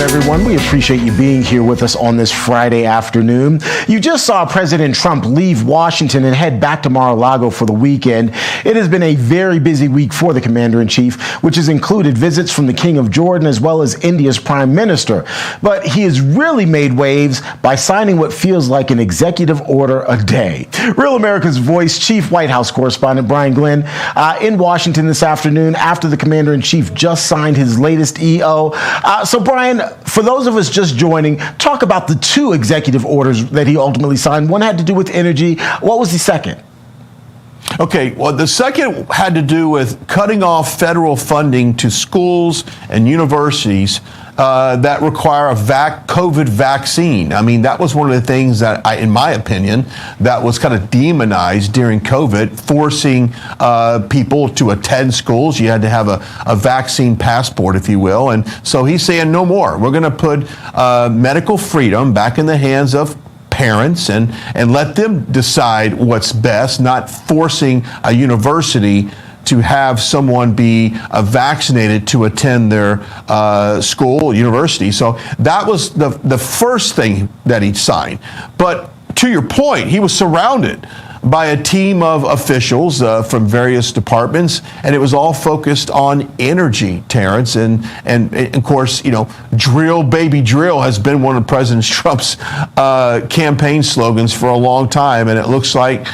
everyone. We appreciate you being here with us on this Friday afternoon. You just saw President Trump leave Washington and head back to Mar-a-Lago for the weekend. It has been a very busy week for the Commander-in-Chief, which has included visits from the King of Jordan as well as India's Prime Minister. But he has really made waves by signing what feels like an executive order a day. Real America's Voice Chief White House Correspondent Brian Glenn in Washington this afternoon after the Commander-in-Chief just signed his latest EO. So Brian, for those of us just joining, talk about the two executive orders that he ultimately signed. One had to do with energy. What was the second? Okay, well, the second had to do with cutting off federal funding to schools and universities that require a COVID vaccine. I mean, that was one of the things that, in my opinion, that was kind of demonized during COVID, forcing people to attend schools. You had to have a vaccine passport, if you will. And so he's saying no more. We're going to put medical freedom back in the hands of parents and let them decide what's best, not forcing a university to have someone be vaccinated to attend their school or university. So that was the first thing that he signed. But to your point, he was surrounded by a team of officials from various departments, and it was all focused on energy, Terrence. And of course, you know, drill, baby, drill has been one of President Trump's campaign slogans for a long time. And it looks like,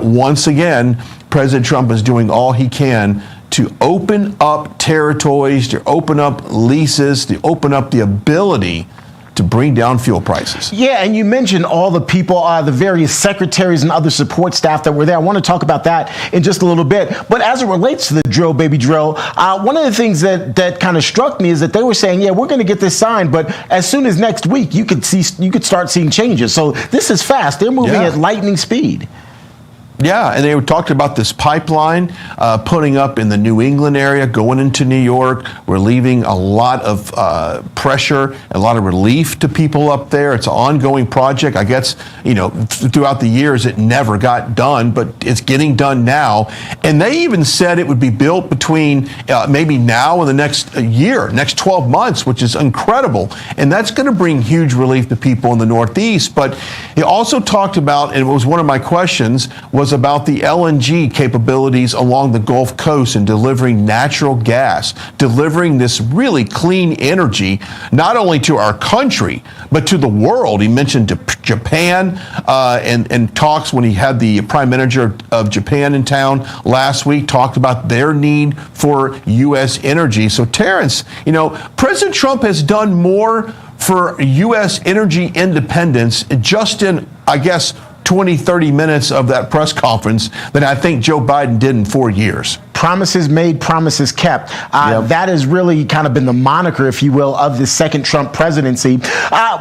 once again, President Trump is doing all he can to open up territories, to open up leases, to open up the ability to bring down fuel prices. Yeah, and you mentioned all the people, the various secretaries and other support staff that were there. I want to talk about that in just a little bit. But as it relates to the drill, baby, drill, one of the things that kind of struck me is that they were saying, yeah, we're going to get this signed, but as soon as next week, you could start seeing changes. So this is fast. They're moving at lightning speed. Yeah, and they talked about this pipeline putting up in the New England area, going into New York. We're leaving a lot of pressure, a lot of relief to people up there. It's an ongoing project. I guess, you know, throughout the years it never got done, but it's getting done now. And they even said it would be built between maybe now and the next year, next 12 months, which is incredible. And that's going to bring huge relief to people in the Northeast. But he also talked about, and it was one of my questions, was about the LNG capabilities along the Gulf Coast and delivering natural gas, delivering this really clean energy, not only to our country, but to the world. He mentioned Japan and talks when he had the Prime Minister of Japan in town last week, talked about their need for U.S. energy. So, Terrence, you know, President Trump has done more for U.S. energy independence just in, I guess, 20, 30 minutes of that press conference than I think Joe Biden did in 4 years. Promises made, promises kept. That has really kind of been the moniker, if you will, of the second Trump presidency.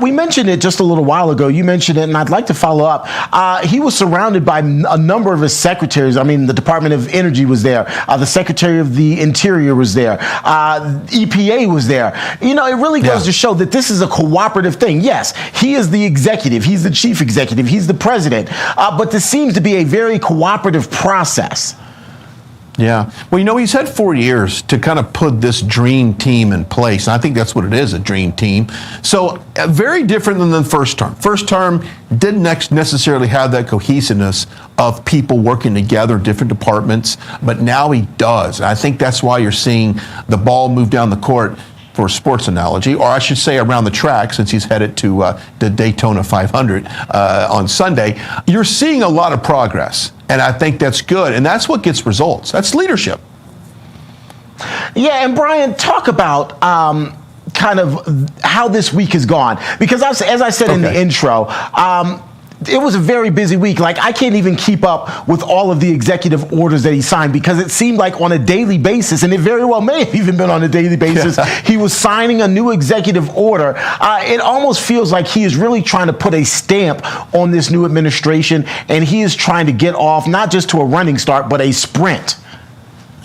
We mentioned it just a little while ago. You mentioned it, and I'd like to follow up. He was surrounded by a number of his secretaries. I mean, the Department of Energy was there. The Secretary of the Interior was there. EPA was there. You know, it really goes to show that this is a cooperative thing. Yes, he is the executive. He's the chief executive. He's the president. But this seems to be a very cooperative process. Yeah. Well, you know, he's had 4 years to kind of put this dream team in place. And I think that's what it is, a dream team. So very different than the first term. First term didn't necessarily have that cohesiveness of people working together, different departments. But now he does. And I think that's why you're seeing the ball move down the court, for a sports analogy, or I should say around the track, since he's headed to the Daytona 500 on Sunday. You're seeing a lot of progress, and I think that's good, and that's what gets results. That's leadership. Yeah, and Brian, talk about kind of how this week has gone, because as I said in the intro, it was a very busy week. Like, I can't even keep up with all of the executive orders that he signed, because it seemed like on a daily basis, and it very well may have even been on a daily basis, he was signing a new executive order. It almost feels like he is really trying to put a stamp on this new administration, and he is trying to get off not just to a running start, but a sprint.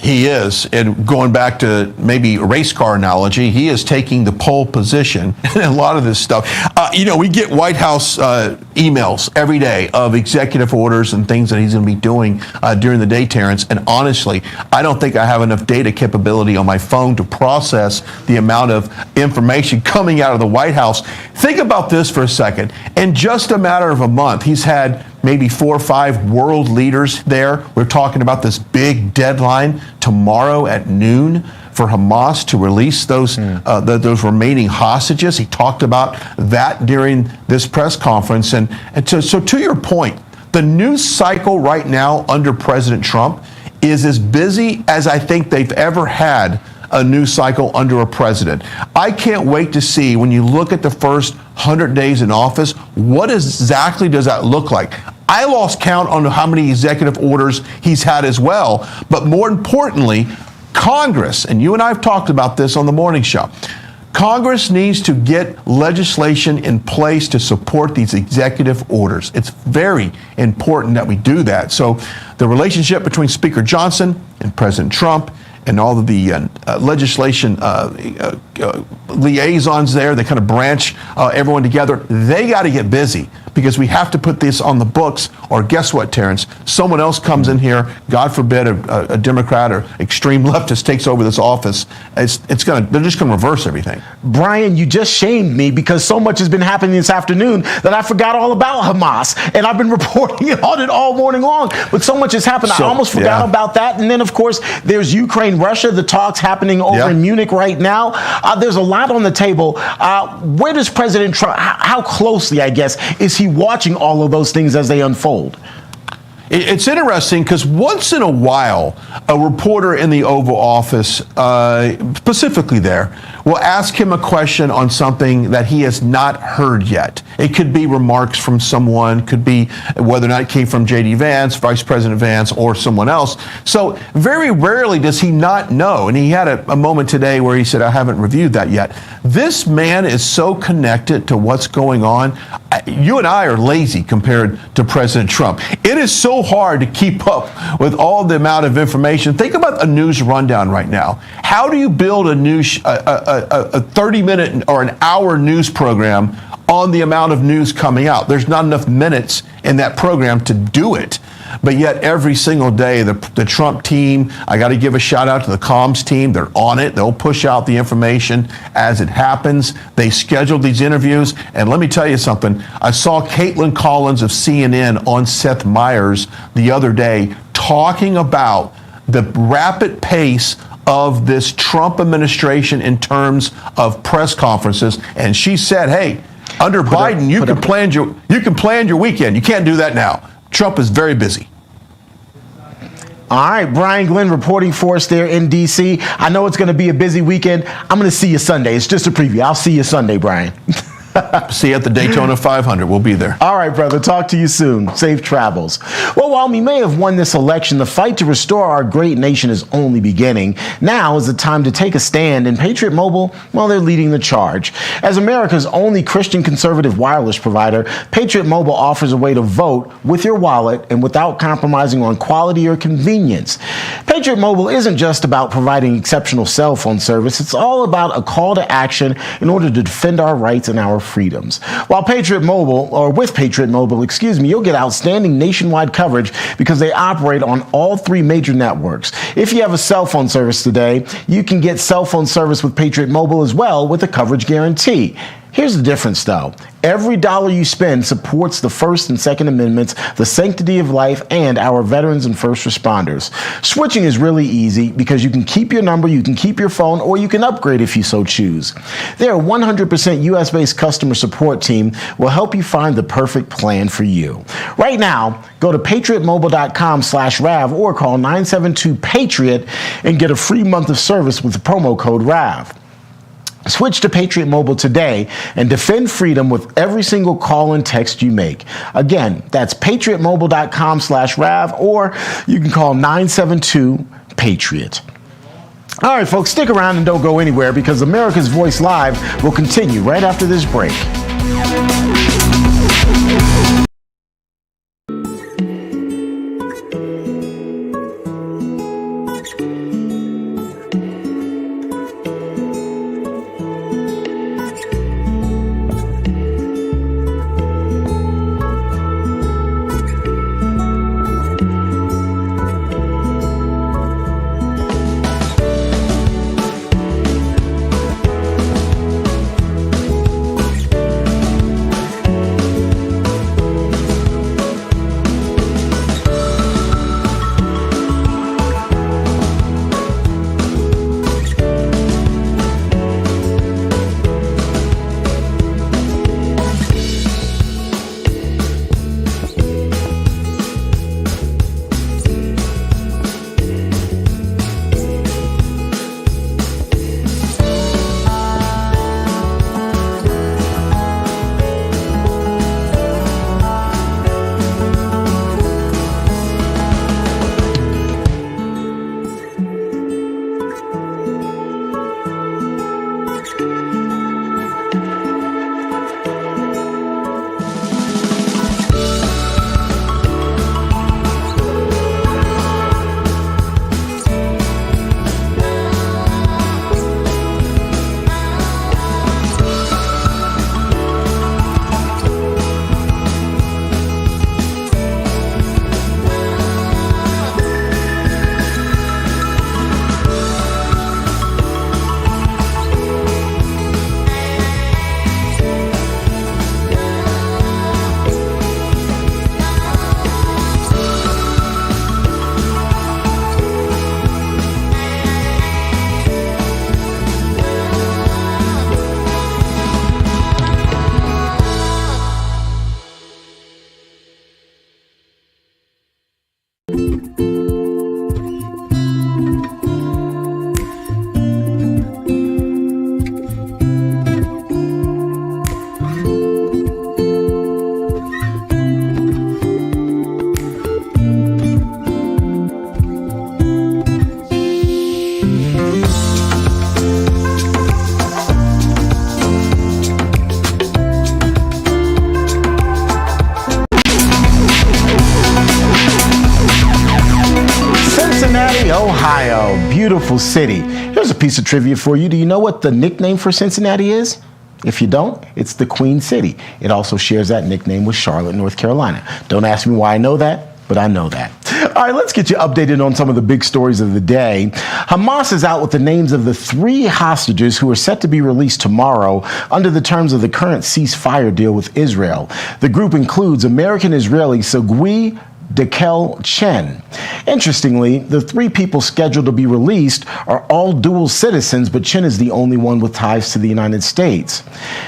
He is, and going back to maybe a race car analogy, he is taking the pole position in a lot of this stuff. We get White House emails every day of executive orders and things that he's going to be doing during the day, Terrence. And honestly, I don't think I have enough data capability on my phone to process the amount of information coming out of the White House. Think about this for a second. In just a matter of a month, he's had maybe 4 or 5 world leaders there. We're talking about this big deadline tomorrow at noon for Hamas to release those remaining hostages. He talked about that during this press conference. So to your point, the news cycle right now under President Trump is as busy as I think they've ever had a news cycle under a president. I can't wait to see, when you look at the first 100 days in office, what exactly does that look like? I lost count on how many executive orders he's had as well. But more importantly, Congress, and you and I have talked about this on the morning show, Congress needs to get legislation in place to support these executive orders. It's very important that we do that. So the relationship between Speaker Johnson and President Trump and all of the legislation liaisons there, they kind of branch everyone together. They got to get busy because we have to put this on the books, or guess what, Terrence? Someone else comes in here, God forbid a Democrat or extreme leftist takes over this office. They're just going to reverse everything. Brian, you just shamed me because so much has been happening this afternoon that I forgot all about Hamas, and I've been reporting on it all morning long. But so much has happened, I almost forgot about that. And then, of course, there's Ukraine, Russia, the talks happening over in Munich right now. There's a lot on the table. Where does President Trump, how closely, I guess, is he watching all of those things as they unfold? It's interesting because once in a while, a reporter in the Oval Office, specifically there, will ask him a question on something that he has not heard yet. It could be remarks from someone, could be whether or not it came from J.D. Vance, Vice President Vance, or someone else. So very rarely does he not know. And he had a moment today where he said, I haven't reviewed that yet. This man is so connected to what's going on. You and I are lazy compared to President Trump. It is so hard to keep up with all the amount of information. Think about a news rundown right now. How do you build a news, a 30-minute or an hour news program on the amount of news coming out? There's not enough minutes in that program to do it. But yet every single day, the Trump team, I got to give a shout out to the comms team. They're on it. They'll push out the information as it happens. They scheduled these interviews. And let me tell you something. I saw Caitlin Collins of CNN on Seth Meyers the other day talking about the rapid pace of this Trump administration in terms of press conferences. And she said, hey, under Biden, you can plan your weekend. You can't do that now. Trump is very busy. All right, Brian Glenn reporting for us there in D.C. I know it's going to be a busy weekend. I'm going to see you Sunday. It's just a preview. I'll see you Sunday, Brian. See you at the Daytona 500. We'll be there. All right, brother. Talk to you soon. Safe travels. Well, while we may have won this election, the fight to restore our great nation is only beginning. Now is the time to take a stand, and Patriot Mobile, well, they're leading the charge. As America's only Christian conservative wireless provider, Patriot Mobile offers a way to vote with your wallet and without compromising on quality or convenience. Patriot Mobile isn't just about providing exceptional cell phone service. It's all about a call to action in order to defend our rights and our freedoms. With Patriot Mobile, you'll get outstanding nationwide coverage because they operate on all 3 major networks. If you have a cell phone service today, you can get cell phone service with Patriot Mobile as well with a coverage guarantee. Here's the difference, though. Every dollar you spend supports the First and Second Amendments, the sanctity of life, and our veterans and first responders. Switching is really easy because you can keep your number, you can keep your phone, or you can upgrade if you so choose. Their 100% U.S.-based customer support team will help you find the perfect plan for you. Right now, go to patriotmobile.com/RAV or call 972-PATRIOT and get a free month of service with the promo code RAV. Switch to Patriot Mobile today and defend freedom with every single call and text you make. Again, that's patriotmobile.com/RAV, or you can call 972-PATRIOT. All right, folks, stick around and don't go anywhere because America's Voice Live will continue right after this break. Ohio, beautiful city. Here's a piece of trivia for you. Do you know what the nickname for Cincinnati is? If you don't, it's the Queen City. It also shares that nickname with Charlotte, North Carolina. Don't ask me why I know that, but I know that. All right, let's get you updated on some of the big stories of the day. Hamas is out with the names of the 3 hostages who are set to be released tomorrow under the terms of the current ceasefire deal with Israel. The group includes American-Israeli Segui Dekel Chen. Interestingly, the 3 people scheduled to be released are all dual citizens, but Chen is the only one with ties to the United States.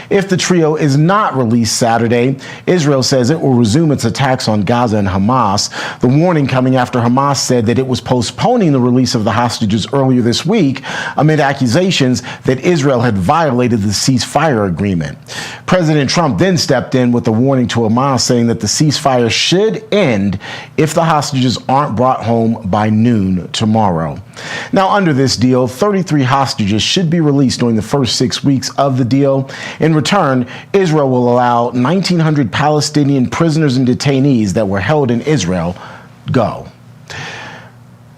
If the trio is not released Saturday, Israel says it will resume its attacks on Gaza and Hamas. The warning coming after Hamas said that it was postponing the release of the hostages earlier this week amid accusations that Israel had violated the ceasefire agreement. President Trump then stepped in with a warning to Hamas, saying that the ceasefire should end if the hostages aren't brought home by noon tomorrow. Now, under this deal, 33 hostages should be released during the first 6 weeks of the deal. In return, Israel will allow 1,900 Palestinian prisoners and detainees that were held in Israel go.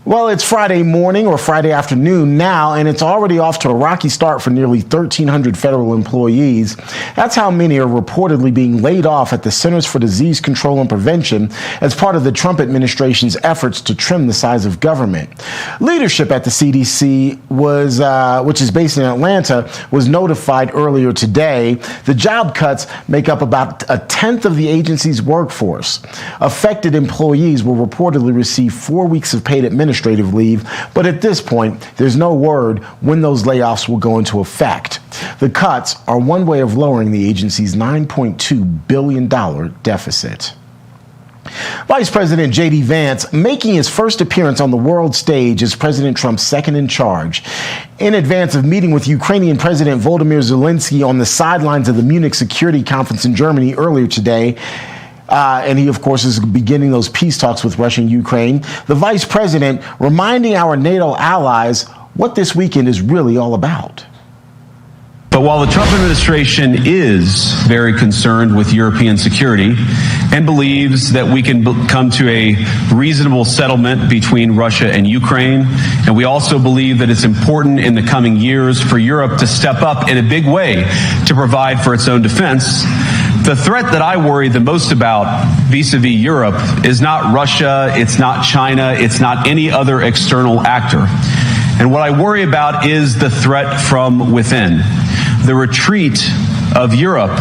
Well, it's Friday morning or Friday afternoon now, and it's already off to a rocky start for nearly 1,300 federal employees. That's how many are reportedly being laid off at the Centers for Disease Control and Prevention as part of the Trump administration's efforts to trim the size of government. Leadership at the CDC which is based in Atlanta, was notified earlier today. The job cuts make up about a tenth of the agency's workforce. Affected employees will reportedly receive 4 weeks of paid administrative leave, but at this point, there's no word when those layoffs will go into effect. The cuts are one way of lowering the agency's $9.2 billion deficit. Vice President J.D. Vance making his first appearance on the world stage as President Trump's second in charge. In advance of meeting with Ukrainian President Volodymyr Zelensky on the sidelines of the Munich Security Conference in Germany earlier today, and he, of course, is beginning those peace talks with Russia and Ukraine, the vice president reminding our NATO allies what this weekend is really all about. But while the Trump administration is very concerned with European security and believes that we can come to a reasonable settlement between Russia and Ukraine, and we also believe that it's important in the coming years for Europe to step up in a big way to provide for its own defense, the threat that I worry the most about vis-a-vis Europe is not Russia, it's not China, it's not any other external actor. And what I worry about is the threat from within, the retreat of Europe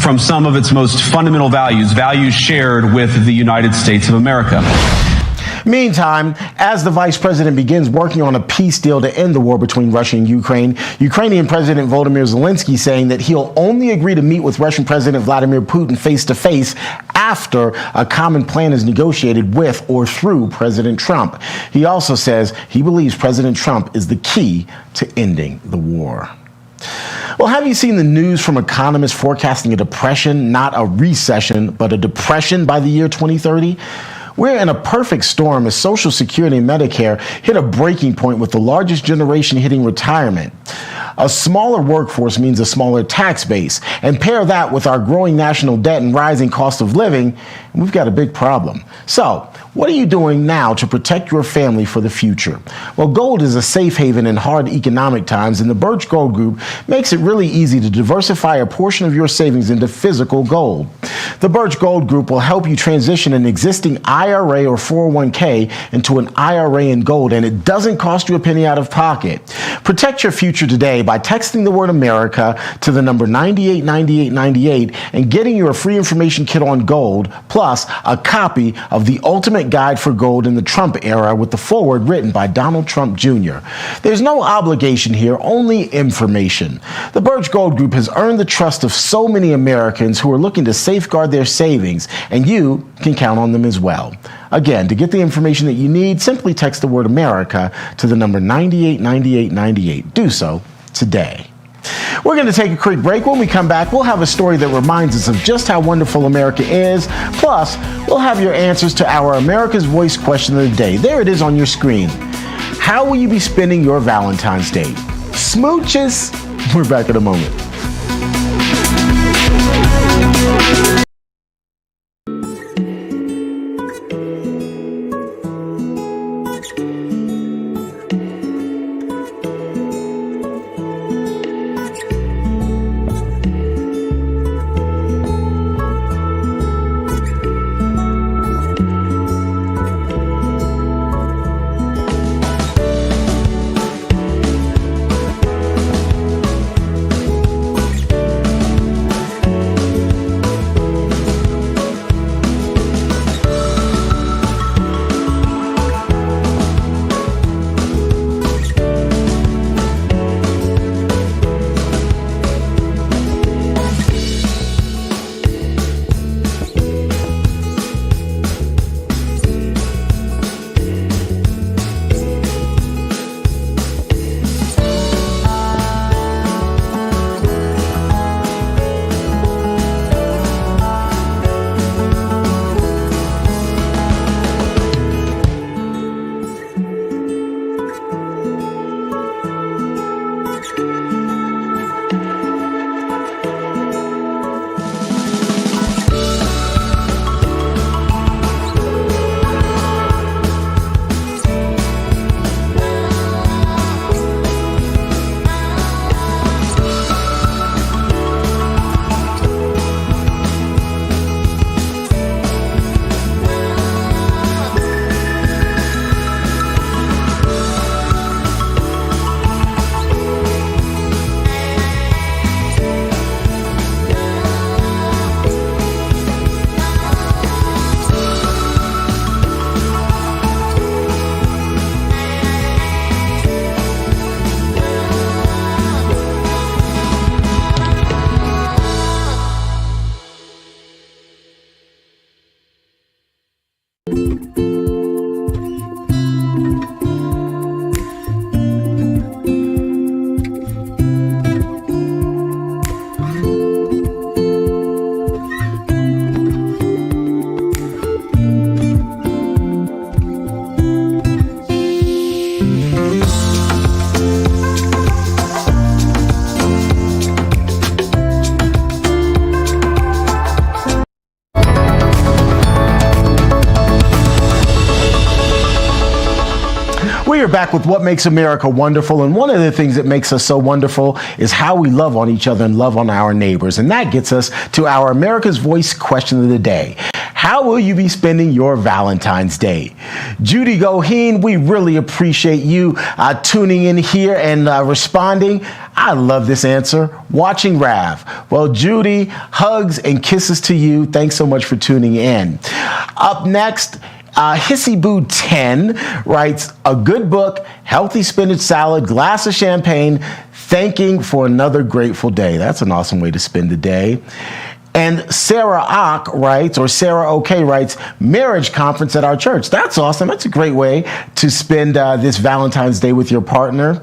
from some of its most fundamental values, values shared with the United States of America. Meantime, as the vice president begins working on a peace deal to end the war between Russia and Ukraine, Ukrainian President Volodymyr Zelensky saying that he'll only agree to meet with Russian President Vladimir Putin face-to-face after a common plan is negotiated with or through President Trump. He also says he believes President Trump is the key to ending the war. Well, have you seen the news from economists forecasting a depression, not a recession, but a depression by the year 2030? We're in a perfect storm as Social Security and Medicare hit a breaking point with the largest generation hitting retirement. A smaller workforce means a smaller tax base, and pair that with our growing national debt and rising cost of living, and we've got a big problem. So, what are you doing now to protect your family for the future? Well, gold is a safe haven in hard economic times, and the Birch Gold Group makes it really easy to diversify a portion of your savings into physical gold. The Birch Gold Group will help you transition an existing IRA or 401k into an IRA in gold, and it doesn't cost you a penny out of pocket. Protect your future today by texting the word America to the number 989898 and getting your free information kit on gold, plus a copy of the Ultimate Guide for Gold in the Trump Era with the foreword written by Donald Trump Jr. There's no obligation here, only information. The Birch Gold Group has earned the trust of so many Americans who are looking to safeguard their savings, and you can count on them as well. Again, to get the information that you need, simply text the word America to the number 989898. Do so today. We're going to take a quick break. When we come back, we'll have a story that reminds us of just how wonderful America is. Plus, we'll have your answers to our America's Voice question of the day. There it is on your screen. How will you be spending your Valentine's Day? Smooches? We're back in a moment. We are back with What Makes America Wonderful, and one of the things that makes us so wonderful is how we love on each other and love on our neighbors. And that gets us to our America's Voice question of the day. How will you be spending your Valentine's Day? Judy Goheen, we really appreciate you tuning in here and responding. I love this answer. Watching Rav. Well, Judy, hugs and kisses to you. Thanks so much for tuning in. Up next, Hissy Boo 10 writes, a good book, healthy spinach salad, glass of champagne, thanking for another grateful day. That's an awesome way to spend the day. And Sarah Ock writes, or Sarah OK writes, marriage conference at our church. That's awesome. That's a great way to spend this Valentine's Day with your partner.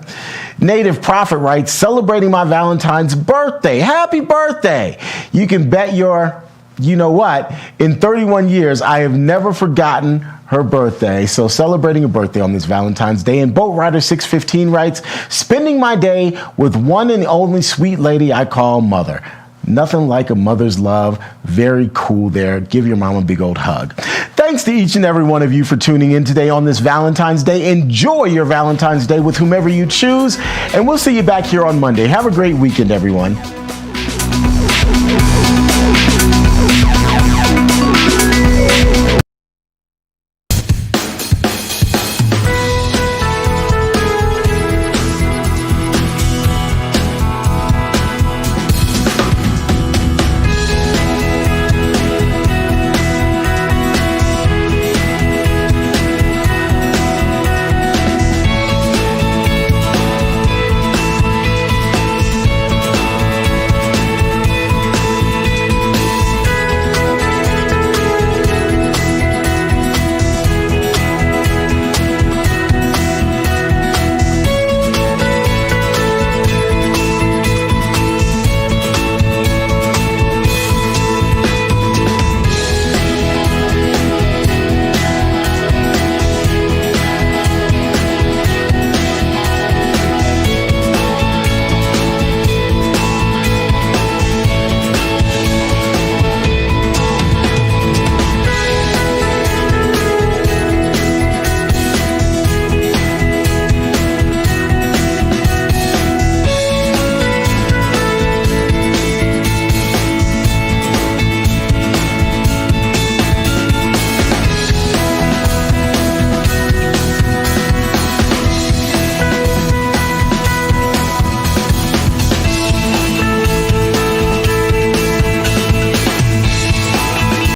Native Prophet writes, celebrating my Valentine's birthday. Happy birthday. You can bet you know what? In 31 years, I have never forgotten her birthday. So celebrating a birthday on this Valentine's Day. And Boat Rider 615 writes, spending my day with one and only sweet lady I call mother. Nothing like a mother's love. Very cool there. Give your mom a big old hug. Thanks to each and every one of you for tuning in today on this Valentine's Day. Enjoy your Valentine's Day with whomever you choose. And we'll see you back here on Monday. Have a great weekend, everyone.